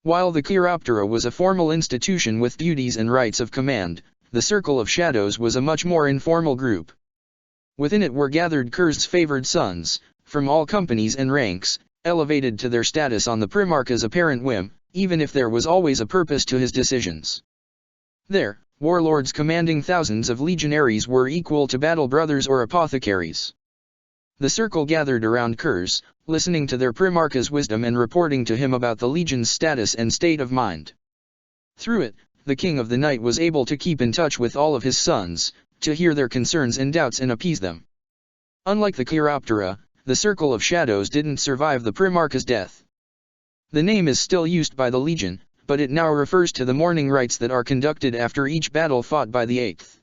Speaker 1: While the Chiroptera was a formal institution with duties and rights of command, the Circle of Shadows was a much more informal group. Within it were gathered Kurz's favored sons, from all companies and ranks, elevated to their status on the Primarch's apparent whim, even if there was always a purpose to his decisions. There, warlords commanding thousands of legionaries were equal to battle brothers or apothecaries. The circle gathered around Kurz, listening to their Primarch's wisdom and reporting to him about the Legion's status and state of mind. Through it, the King of the Night was able to keep in touch with all of his sons, to hear their concerns and doubts and appease them. Unlike the Chiroptera, the Circle of Shadows didn't survive the Primarch's death. The name is still used by the Legion, but it now refers to the mourning rites that are conducted after each battle fought by the 8th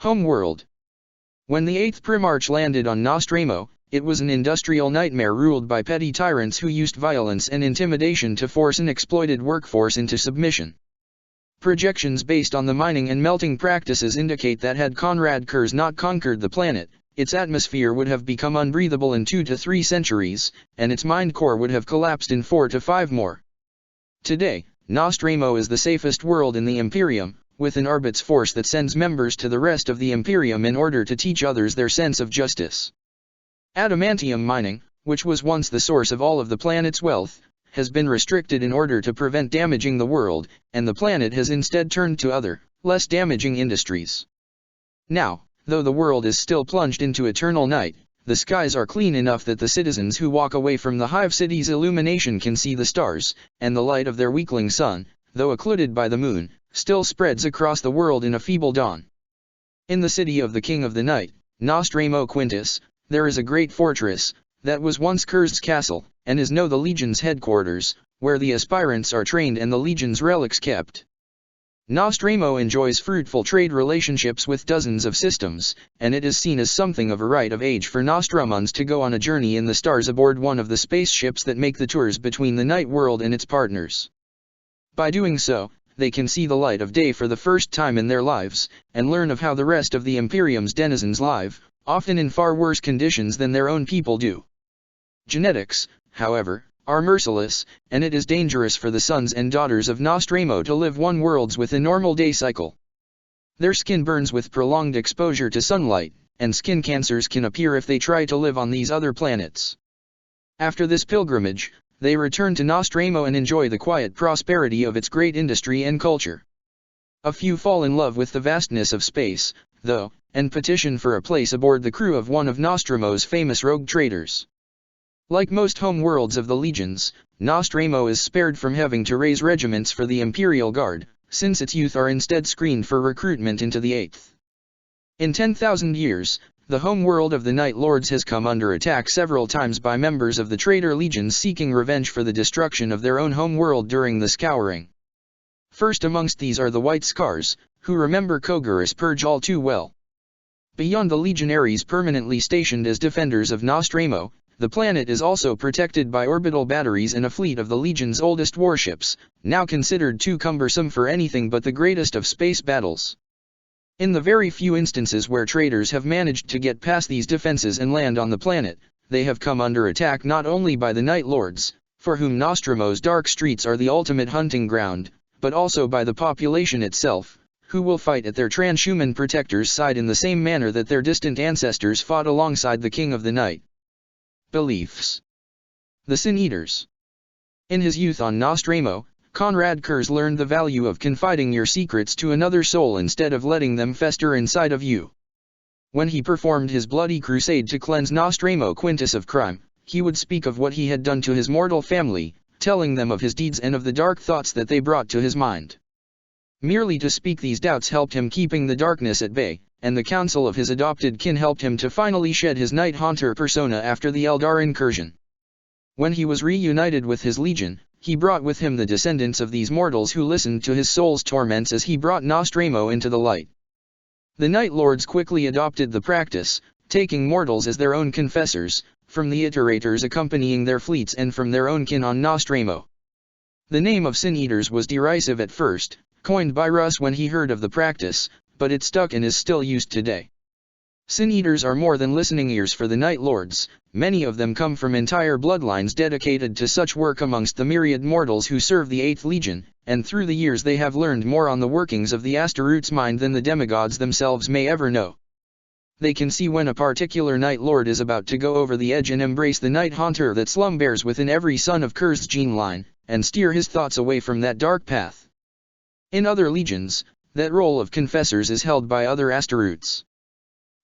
Speaker 1: Homeworld. When the 8th Primarch landed on Nostramo, it was an industrial nightmare ruled by petty tyrants who used violence and intimidation to force an exploited workforce into submission. Projections based on the mining and melting practices indicate that had Konrad Kurz not conquered the planet, its atmosphere would have become unbreathable in 2 to 3 centuries, and its mind core would have collapsed in 4 to 5 more. Today, Nostramo is the safest world in the Imperium, with an Arbit's force that sends members to the rest of the Imperium in order to teach others their sense of justice. Adamantium mining, which was once the source of all of the planet's wealth, has been restricted in order to prevent damaging the world, and the planet has instead turned to other, less damaging industries. Now, though the world is still plunged into eternal night, the skies are clean enough that the citizens who walk away from the Hive City's illumination can see the stars, and the light of their weakling sun, though occluded by the moon, still spreads across the world in a feeble dawn. In the city of the King of the Night, Nostramo Quintus, there is a great fortress, that was once Kurz's castle, and is now the Legion's headquarters, where the aspirants are trained and the Legion's relics kept. Nostramo enjoys fruitful trade relationships with dozens of systems, and it is seen as something of a rite of age for Nostromans to go on a journey in the stars aboard one of the spaceships that make the tours between the night world and its partners. By doing so, they can see the light of day for the first time in their lives, and learn of how the rest of the Imperium's denizens live, often in far worse conditions than their own people do. Genetics, however, are merciless, and it is dangerous for the sons and daughters of Nostramo to live one worlds with a normal day cycle. Their skin burns with prolonged exposure to sunlight, and skin cancers can appear if they try to live on these other planets. After this pilgrimage, they return to Nostramo and enjoy the quiet prosperity of its great industry and culture. A few fall in love with the vastness of space, though, and petition for a place aboard the crew of one of Nostramo's famous rogue traders. Like most home worlds of the legions, Nostramo is spared from having to raise regiments for the Imperial Guard, since its youth are instead screened for recruitment into the 8th. In 10,000 years, the home world of the Night Lords has come under attack several times by members of the traitor legions seeking revenge for the destruction of their own home world during the Scouring. First amongst these are the White Scars, who remember Kogur's purge all too well. Beyond the legionaries permanently stationed as defenders of Nostramo, the planet is also protected by orbital batteries and a fleet of the Legion's oldest warships, now considered too cumbersome for anything but the greatest of space battles. In the very few instances where traitors have managed to get past these defenses and land on the planet, they have come under attack not only by the Night Lords, for whom Nostramo's dark streets are the ultimate hunting ground, but also by the population itself, who will fight at their transhuman protectors' side in the same manner that their distant ancestors fought alongside the King of the Night. Beliefs. The Sin Eaters. In his youth on Nostramo, Konrad Kurz learned the value of confiding your secrets to another soul instead of letting them fester inside of you. When he performed his bloody crusade to cleanse Nostramo Quintus of crime, he would speak of what he had done to his mortal family, telling them of his deeds and of the dark thoughts that they brought to his mind. Merely to speak these doubts helped him keeping the darkness at bay, and the council of his adopted kin helped him to finally shed his Night Haunter persona after the Eldar incursion. When he was reunited with his legion, he brought with him the descendants of these mortals who listened to his soul's torments as he brought Nostramo into the light. The Night Lords quickly adopted the practice, taking mortals as their own confessors, from the iterators accompanying their fleets and from their own kin on Nostramo. The name of Sin Eaters was derisive at first, coined by Russ when he heard of the practice, but it stuck and is still used today. Sin Eaters are more than listening ears for the Night Lords, many of them come from entire bloodlines dedicated to such work amongst the myriad mortals who serve the 8th Legion, and through the years they have learned more on the workings of the Astaroth's mind than the demigods themselves may ever know. They can see when a particular Night Lord is about to go over the edge and embrace the Night Haunter that slumbers within every son of Kurz's gene line, and steer his thoughts away from that dark path. In other legions, that role of confessors is held by other Astaroths.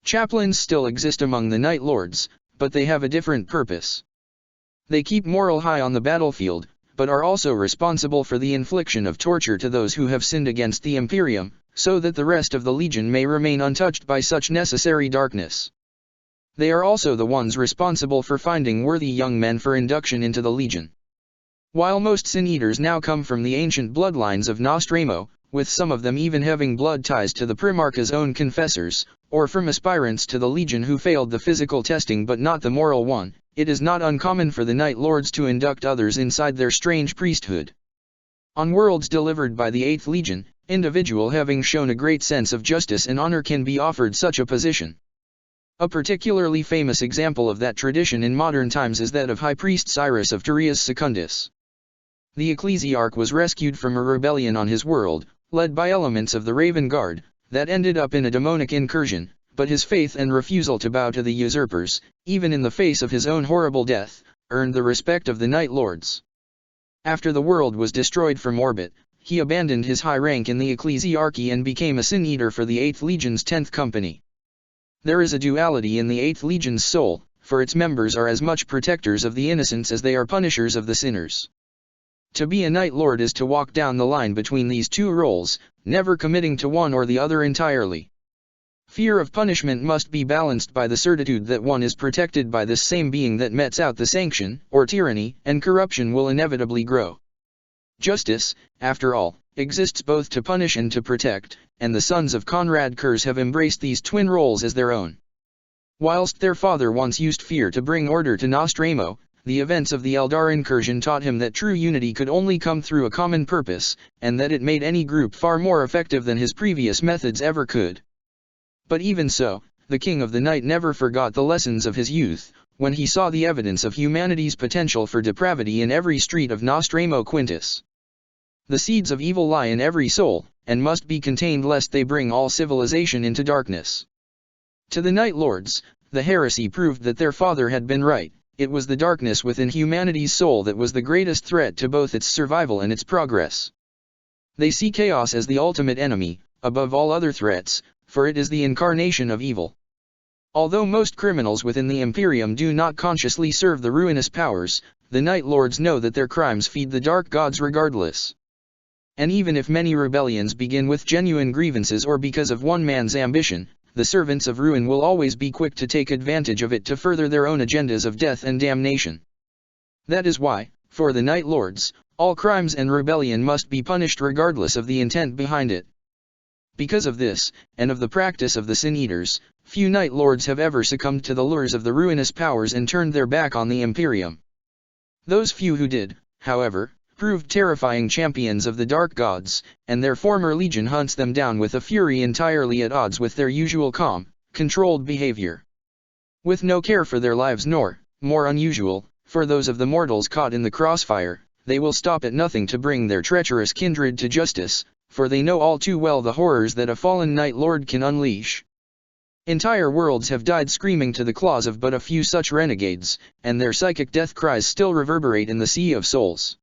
Speaker 1: Chaplains still exist among the Night Lords, but they have a different purpose. They keep moral high on the battlefield, but are also responsible for the infliction of torture to those who have sinned against the Imperium, so that the rest of the Legion may remain untouched by such necessary darkness. They are also the ones responsible for finding worthy young men for induction into the legion. While most sin-eaters now come from the ancient bloodlines of Nostramo, with some of them even having blood ties to the Primarch's own confessors, or from aspirants to the legion who failed the physical testing but not the moral one, it is not uncommon for the Night Lords to induct others inside their strange priesthood. On worlds delivered by the 8th Legion, individual having shown a great sense of justice and honor can be offered such a position. A particularly famous example of that tradition in modern times is that of High Priest Cyrus of Tyrius Secundus. The ecclesiarch was rescued from a rebellion on his world, led by elements of the Raven Guard, that ended up in a demonic incursion, but his faith and refusal to bow to the usurpers, even in the face of his own horrible death, earned the respect of the Night Lords. After the world was destroyed from orbit, he abandoned his high rank in the ecclesiarchy and became a sin-eater for the 8th Legion's 10th Company. There is a duality in the 8th Legion's soul, for its members are as much protectors of the innocents as they are punishers of the sinners. To be a Night Lord is to walk down the line between these two roles, never committing to one or the other entirely. Fear of punishment must be balanced by the certitude that one is protected by this same being that metes out the sanction, or tyranny, and corruption will inevitably grow. Justice, after all, exists both to punish and to protect, and the sons of Conrad Kurz have embraced these twin roles as their own. Whilst their father once used fear to bring order to Nostramo, the events of the Eldar incursion taught him that true unity could only come through a common purpose, and that it made any group far more effective than his previous methods ever could. But even so, the King of the Night never forgot the lessons of his youth, when he saw the evidence of humanity's potential for depravity in every street of Nostramo Quintus. The seeds of evil lie in every soul, and must be contained lest they bring all civilization into darkness. To the Night Lords, the heresy proved that their father had been right. It was the darkness within humanity's soul that was the greatest threat to both its survival and its progress. They see chaos as the ultimate enemy, above all other threats, for it is the incarnation of evil. Although most criminals within the Imperium do not consciously serve the ruinous powers, the Night Lords know that their crimes feed the dark gods regardless. And even if many rebellions begin with genuine grievances or because of one man's ambition, the servants of ruin will always be quick to take advantage of it to further their own agendas of death and damnation. That is why, for the Night Lords, all crimes and rebellion must be punished regardless of the intent behind it. Because of this, and of the practice of the Sin-Eaters, few Night Lords have ever succumbed to the lures of the ruinous powers and turned their back on the Imperium. Those few who did, however, proved terrifying champions of the dark gods, and their former legion hunts them down with a fury entirely at odds with their usual calm, controlled behavior. With no care for their lives nor, more unusual, for those of the mortals caught in the crossfire, they will stop at nothing to bring their treacherous kindred to justice, for they know all too well the horrors that a fallen Night Lord can unleash. Entire worlds have died screaming to the claws of but a few such renegades, and their psychic death cries still reverberate in the sea of souls.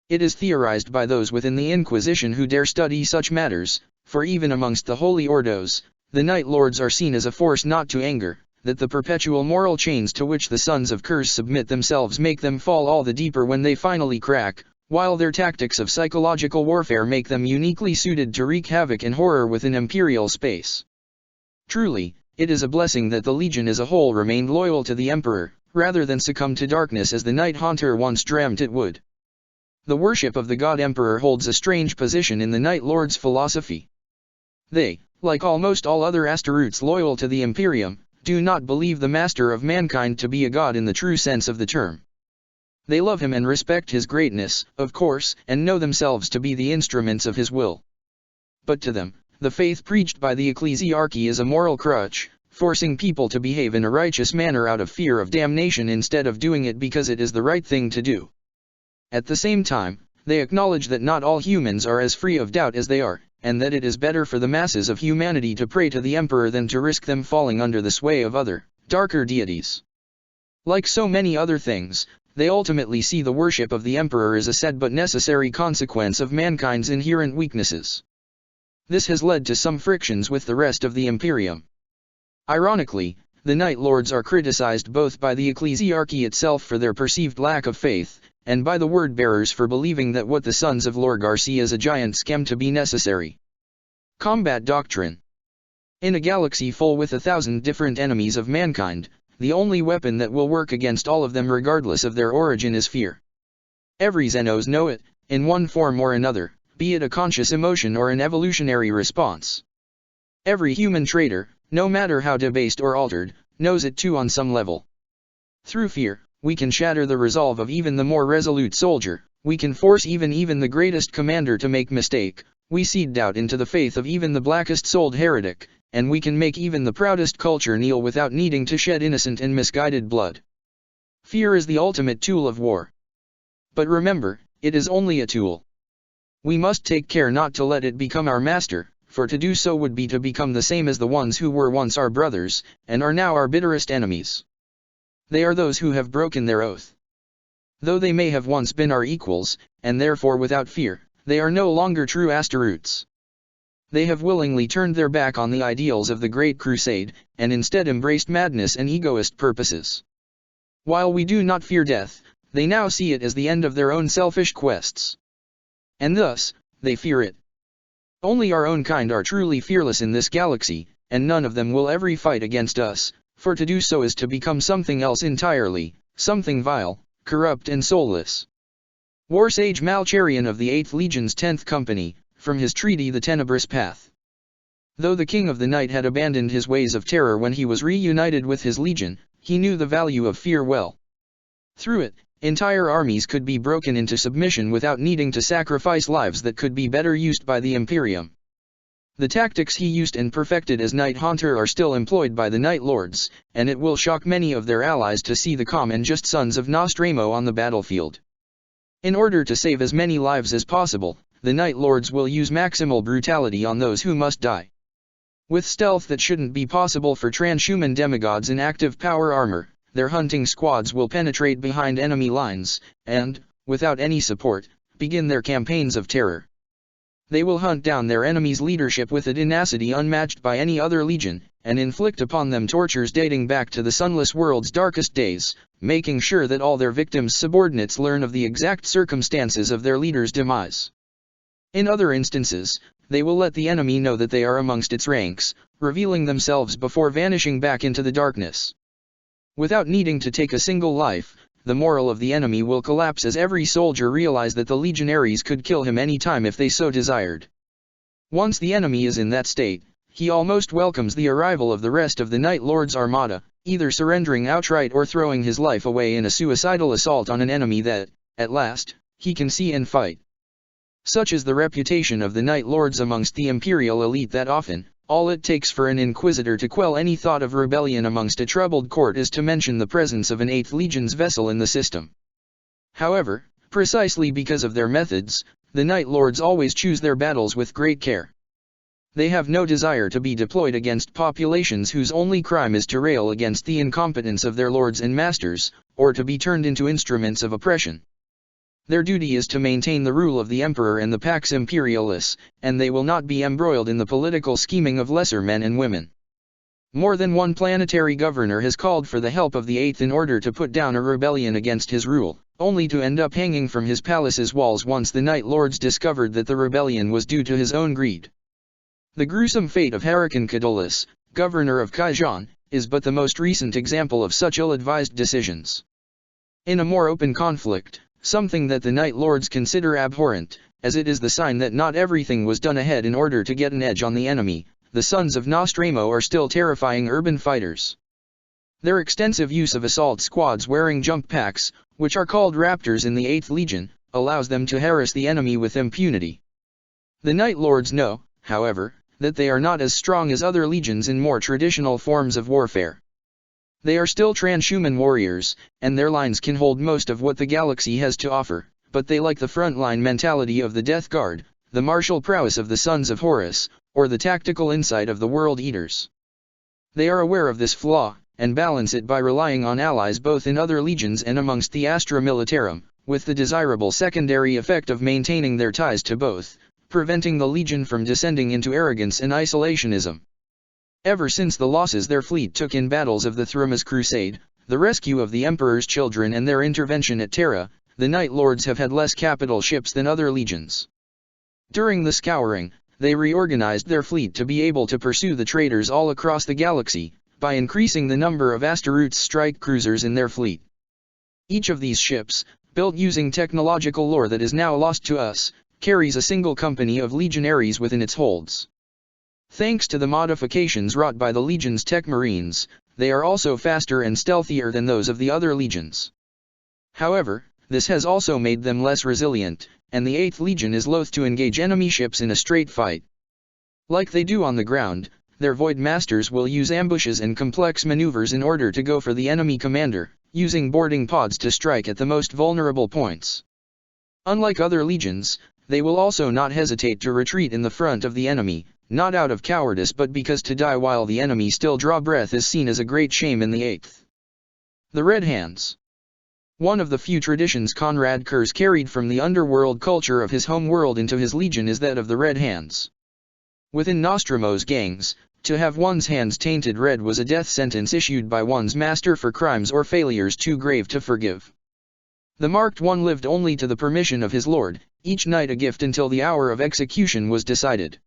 Speaker 1: It is theorized by those within the Inquisition who dare study such matters, for even amongst the Holy Ordos, the Night Lords are seen as a force not to anger, that the perpetual moral chains to which the sons of Kurz submit themselves make them fall all the deeper when they finally crack, while their tactics of psychological warfare make them uniquely suited to wreak havoc and horror within Imperial space. Truly, it is a blessing that the Legion as a whole remained loyal to the Emperor, rather than succumb to darkness as the Night Haunter once dreamt it would. The worship of the God Emperor holds a strange position in the Night Lords' philosophy. They, like almost all other Astaroths loyal to the Imperium, do not believe the master of mankind to be a god in the true sense of the term. They love him and respect his greatness, of course, and know themselves to be the instruments of his will. But to them, the faith preached by the ecclesiarchy is a moral crutch, forcing people to behave in a righteous manner out of fear of damnation instead of doing it because it is the right thing to do. At the same time, they acknowledge that not all humans are as free of doubt as they are, and that it is better for the masses of humanity to pray to the Emperor than to risk them falling under the sway of other, darker deities. Like so many other things, they ultimately see the worship of the Emperor as a sad but necessary consequence of mankind's inherent weaknesses. This has led to some frictions with the rest of the Imperium. Ironically, the Night Lords are criticized both by the ecclesiarchy itself for their perceived lack of faith, and by the word-bearers for believing that what the sons of Lorgar see as a giant scam to be necessary. Combat Doctrine. In a galaxy full with 1,000 different enemies of mankind, the only weapon that will work against all of them regardless of their origin is fear. Every Xenos know it, in one form or another, be it a conscious emotion or an evolutionary response. Every human traitor, no matter how debased or altered, knows it too on some level. Through fear, we can shatter the resolve of even the more resolute soldier, we can force even the greatest commander to make mistake, we seed doubt into the faith of even the blackest-souled heretic, and we can make even the proudest culture kneel without needing to shed innocent and misguided blood. Fear is the ultimate tool of war. But remember, it is only a tool. We must take care not to let it become our master, for to do so would be to become the same as the ones who were once our brothers, and are now our bitterest enemies. They are those who have broken their oath. Though they may have once been our equals, and therefore without fear, they are no longer true Asteroids. They have willingly turned their back on the ideals of the Great Crusade, and instead embraced madness and egoist purposes. While we do not fear death, they now see it as the end of their own selfish quests. And thus, they fear it. Only our own kind are truly fearless in this galaxy, and none of them will ever fight against us, for to do so is to become something else entirely, something vile, corrupt and soulless. War Sage Malcherion of the 8th Legion's 10th Company, from his treaty The Tenebrous Path. Though the King of the Night had abandoned his ways of terror when he was reunited with his legion, he knew the value of fear well. Through it, entire armies could be broken into submission without needing to sacrifice lives that could be better used by the Imperium. The tactics he used and perfected as Night Haunter are still employed by the Night Lords, and it will shock many of their allies to see the calm and just sons of Nostramo on the battlefield. In order to save as many lives as possible, the Night Lords will use maximal brutality on those who must die. With stealth that shouldn't be possible for transhuman demigods in active power armor, their hunting squads will penetrate behind enemy lines, and, without any support, begin their campaigns of terror. They will hunt down their enemy's leadership with a tenacity unmatched by any other legion, and inflict upon them tortures dating back to the sunless world's darkest days, making sure that all their victims' subordinates learn of the exact circumstances of their leader's demise. In other instances, they will let the enemy know that they are amongst its ranks, revealing themselves before vanishing back into the darkness. Without needing to take a single life, the morale of the enemy will collapse as every soldier realizes that the legionaries could kill him any time if they so desired. Once the enemy is in that state, he almost welcomes the arrival of the rest of the Night Lord's armada, either surrendering outright or throwing his life away in a suicidal assault on an enemy that, at last, he can see and fight. Such is the reputation of the Night Lords amongst the Imperial elite that often, all it takes for an Inquisitor to quell any thought of rebellion amongst a troubled court is to mention the presence of an 8th Legion's vessel in the system. However, precisely because of their methods, the Night Lords always choose their battles with great care. They have no desire to be deployed against populations whose only crime is to rail against the incompetence of their lords and masters, or to be turned into instruments of oppression. Their duty is to maintain the rule of the Emperor and the Pax Imperialis, and they will not be embroiled in the political scheming of lesser men and women. More than one planetary governor has called for the help of the 8th in order to put down a rebellion against his rule, only to end up hanging from his palace's walls once the Night Lords discovered that the rebellion was due to his own greed. The gruesome fate of Harakan Cadolus, governor of Kaijan, is but the most recent example of such ill-advised decisions. In a more open conflict, something that the Night Lords consider abhorrent, as it is the sign that not everything was done ahead in order to get an edge on the enemy, the sons of Nostramo are still terrifying urban fighters. Their extensive use of assault squads wearing jump packs, which are called Raptors in the 8th Legion, allows them to harass the enemy with impunity. The Night Lords know, however, that they are not as strong as other legions in more traditional forms of warfare. They are still transhuman warriors, and their lines can hold most of what the galaxy has to offer, but they lack the frontline mentality of the Death Guard, the martial prowess of the Sons of Horus, or the tactical insight of the World Eaters. They are aware of this flaw, and balance it by relying on allies both in other legions and amongst the Astra Militarum, with the desirable secondary effect of maintaining their ties to both, preventing the legion from descending into arrogance and isolationism. Ever since the losses their fleet took in battles of the Thrumas Crusade, the rescue of the Emperor's children and their intervention at Terra, the Night Lords have had less capital ships than other legions. During the Scouring, they reorganized their fleet to be able to pursue the traitors all across the galaxy, by increasing the number of Asteroot's strike cruisers in their fleet. Each of these ships, built using technological lore that is now lost to us, carries a single company of legionaries within its holds. Thanks to the modifications wrought by the Legion's tech marines, they are also faster and stealthier than those of the other legions. However, this has also made them less resilient, and the 8th Legion is loath to engage enemy ships in a straight fight. Like they do on the ground, their Void Masters will use ambushes and complex maneuvers in order to go for the enemy commander, using boarding pods to strike at the most vulnerable points. Unlike other legions, they will also not hesitate to retreat in the front of the enemy, not out of cowardice but because to die while the enemy still draw breath is seen as a great shame in the 8th. The Red Hands. One of the few traditions Konrad Kurz carried from the underworld culture of his home world into his legion is that of the Red Hands. Within Nostromo's gangs, to have one's hands tainted red was a death sentence issued by one's master for crimes or failures too grave to forgive. The marked one lived only to the permission of his lord, each night a gift until the hour of execution was decided.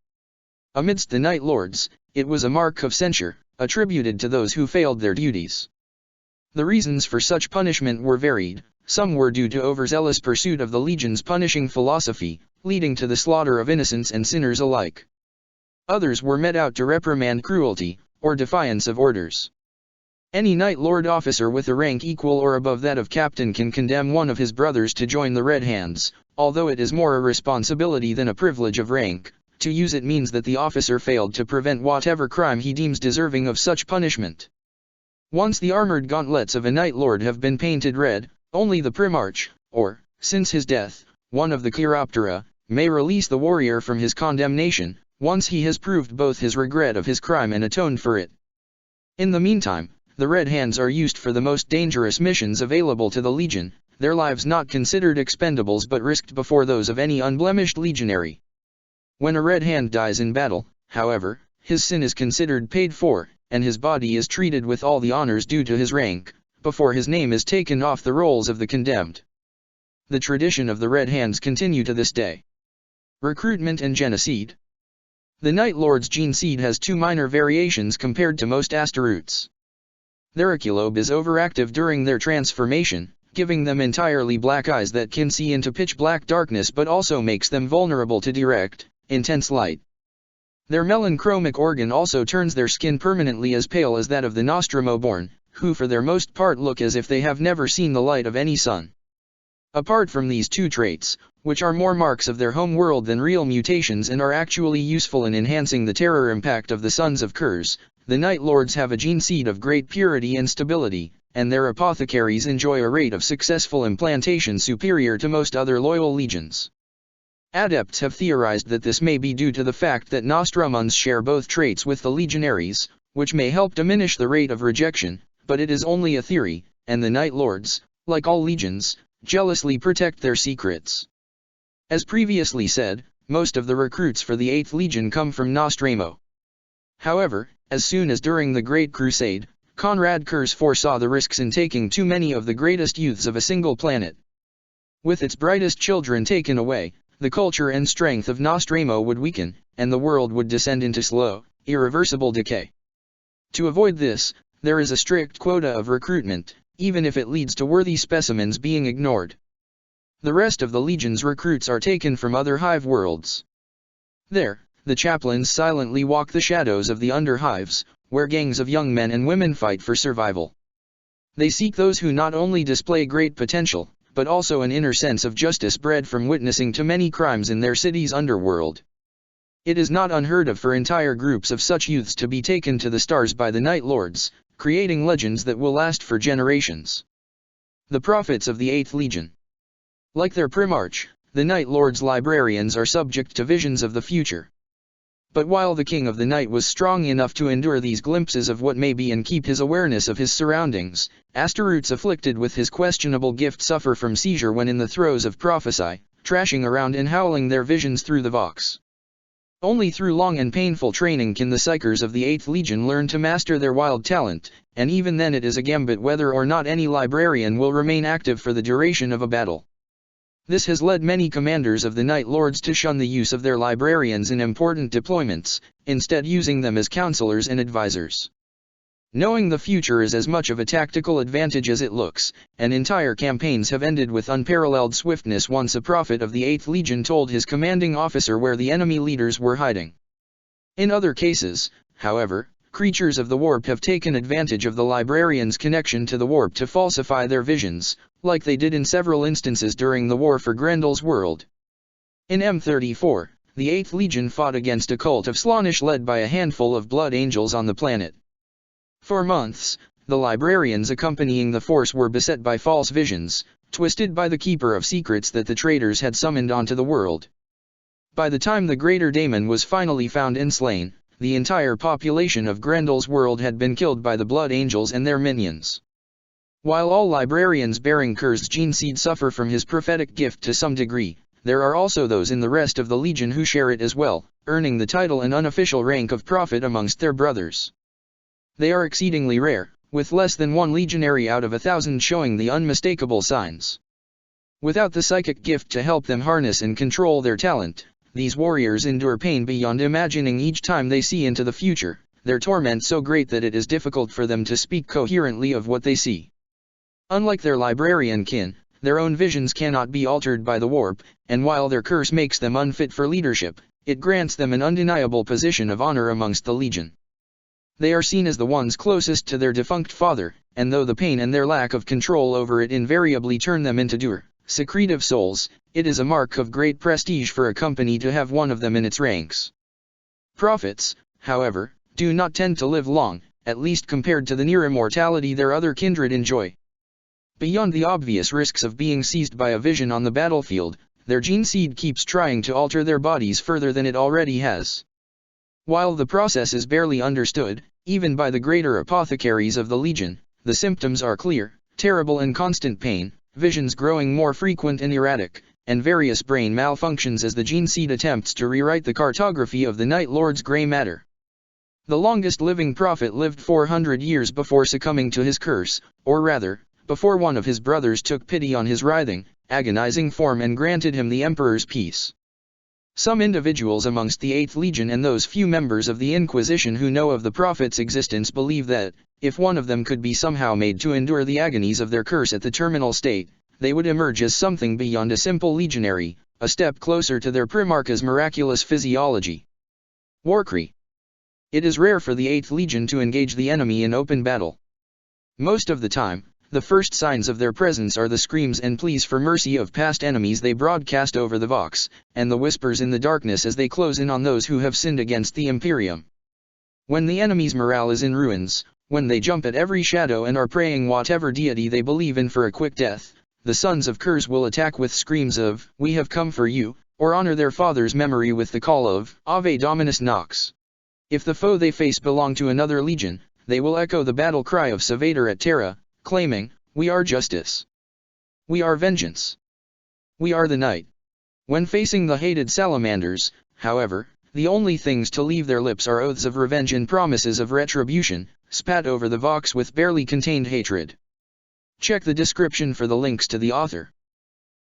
Speaker 1: Amidst the Night Lords, it was a mark of censure, attributed to those who failed their duties. The reasons for such punishment were varied. Some were due to overzealous pursuit of the Legion's punishing philosophy, leading to the slaughter of innocents and sinners alike. Others were met out to reprimand cruelty, or defiance of orders. Any Night Lord officer with a rank equal or above that of captain can condemn one of his brothers to join the Red Hands, although it is more a responsibility than a privilege of rank. To use it means that the officer failed to prevent whatever crime he deems deserving of such punishment. Once the armored gauntlets of a Night Lord have been painted red, only the Primarch, or, since his death, one of the Chiroptera, may release the warrior from his condemnation, once he has proved both his regret of his crime and atoned for it. In the meantime, the Red Hands are used for the most dangerous missions available to the Legion, their lives not considered expendables but risked before those of any unblemished legionary. When a Red Hand dies in battle, however, his sin is considered paid for, and his body is treated with all the honors due to his rank, before his name is taken off the rolls of the condemned. The tradition of the Red Hands continue to this day. Recruitment and genocide. The Night Lord's gene seed has two minor variations compared to most Asteroot's. Their oculobe is overactive during their transformation, giving them entirely black eyes that can see into pitch-black darkness but also makes them vulnerable to direct, intense light. Their melanchromic organ also turns their skin permanently as pale as that of the Nostromo-born, who for their most part look as if they have never seen the light of any sun. Apart from these two traits, which are more marks of their home world than real mutations and are actually useful in enhancing the terror impact of the Sons of Kurz, the Night Lords have a gene seed of great purity and stability, and their apothecaries enjoy a rate of successful implantation superior to most other loyal legions. Adepts have theorized that this may be due to the fact that Nostromons share both traits with the legionaries, which may help diminish the rate of rejection, but it is only a theory, and the Night Lords, like all legions, jealously protect their secrets. As previously said, most of the recruits for the 8th Legion come from Nostromo. However, as soon as during the Great Crusade, Konrad Kurz foresaw the risks in taking too many of the greatest youths of a single planet. With its brightest children taken away, the culture and strength of Nostromo would weaken, and the world would descend into slow, irreversible decay. To avoid this, there is a strict quota of recruitment, even if it leads to worthy specimens being ignored. The rest of the Legion's recruits are taken from other hive worlds. There, the chaplains silently walk the shadows of the underhives, where gangs of young men and women fight for survival. They seek those who not only display great potential, but also an inner sense of justice bred from witnessing to many crimes in their city's underworld. It is not unheard of for entire groups of such youths to be taken to the stars by the Night Lords, creating legends that will last for generations. The prophets of the 8th Legion. Like their Primarch, the Night Lords' librarians are subject to visions of the future. But while the King of the Night was strong enough to endure these glimpses of what may be and keep his awareness of his surroundings, Asteroot's afflicted with his questionable gift suffer from seizure when in the throes of prophecy, trashing around and howling their visions through the vox. Only through long and painful training can the Psychers of the 8th Legion learn to master their wild talent, and even then it is a gambit whether or not any librarian will remain active for the duration of a battle. This has led many commanders of the Night Lords to shun the use of their librarians in important deployments, instead using them as counselors and advisors. Knowing the future is as much of a tactical advantage as it looks, and entire campaigns have ended with unparalleled swiftness once a prophet of the 8th Legion told his commanding officer where the enemy leaders were hiding. In other cases, however, creatures of the warp have taken advantage of the librarian's connection to the warp to falsify their visions, like they did in several instances during the war for Grendel's world. In M34, the 8th Legion fought against a cult of Slaanesh led by a handful of blood angels on the planet. For months, the librarians accompanying the force were beset by false visions, twisted by the Keeper of Secrets that the traitors had summoned onto the world. By the time the Greater Daemon was finally found and slain, the entire population of Grendel's world had been killed by the Blood Angels and their minions. While all librarians bearing Cursed gene seed suffer from his prophetic gift to some degree, there are also those in the rest of the Legion who share it as well, earning the title and unofficial rank of prophet amongst their brothers. They are exceedingly rare, with less than one legionary out of 1,000 showing the unmistakable signs. Without the psychic gift to help them harness and control their talent, these warriors endure pain beyond imagining each time they see into the future, their torment so great that it is difficult for them to speak coherently of what they see. Unlike their librarian kin, their own visions cannot be altered by the warp, and while their curse makes them unfit for leadership, it grants them an undeniable position of honor amongst the Legion. They are seen as the ones closest to their defunct father, and though the pain and their lack of control over it invariably turn them into dour, secretive souls, it is a mark of great prestige for a company to have one of them in its ranks. Prophets, however, do not tend to live long, at least compared to the near immortality their other kindred enjoy. Beyond the obvious risks of being seized by a vision on the battlefield, their gene seed keeps trying to alter their bodies further than it already has. While the process is barely understood, even by the greater apothecaries of the Legion, the symptoms are clear: terrible and constant pain, visions growing more frequent and erratic, and various brain malfunctions as the gene seed attempts to rewrite the cartography of the Night Lord's grey matter. The longest living prophet lived 400 years before succumbing to his curse, or rather, before one of his brothers took pity on his writhing, agonizing form and granted him the Emperor's peace. Some individuals amongst the 8th Legion and those few members of the Inquisition who know of the prophet's existence believe that, if one of them could be somehow made to endure the agonies of their curse at the terminal state, they would emerge as something beyond a simple legionary, a step closer to their Primarch's miraculous physiology. Warcry. It is rare for the 8th Legion to engage the enemy in open battle. Most of the time, the first signs of their presence are the screams and pleas for mercy of past enemies they broadcast over the Vox, and the whispers in the darkness as they close in on those who have sinned against the Imperium. When the enemy's morale is in ruins, when they jump at every shadow and are praying whatever deity they believe in for a quick death, the sons of Curse will attack with screams of, "We have come for you," or honor their father's memory with the call of, "Ave Dominus Nox." If the foe they face belong to another legion, they will echo the battle cry of Sevator at Terra, claiming, "We are justice. We are vengeance. We are the night." When facing the hated salamanders, however, the only things to leave their lips are oaths of revenge and promises of retribution, spat over the Vox with barely contained hatred. Check the description for the links to the author.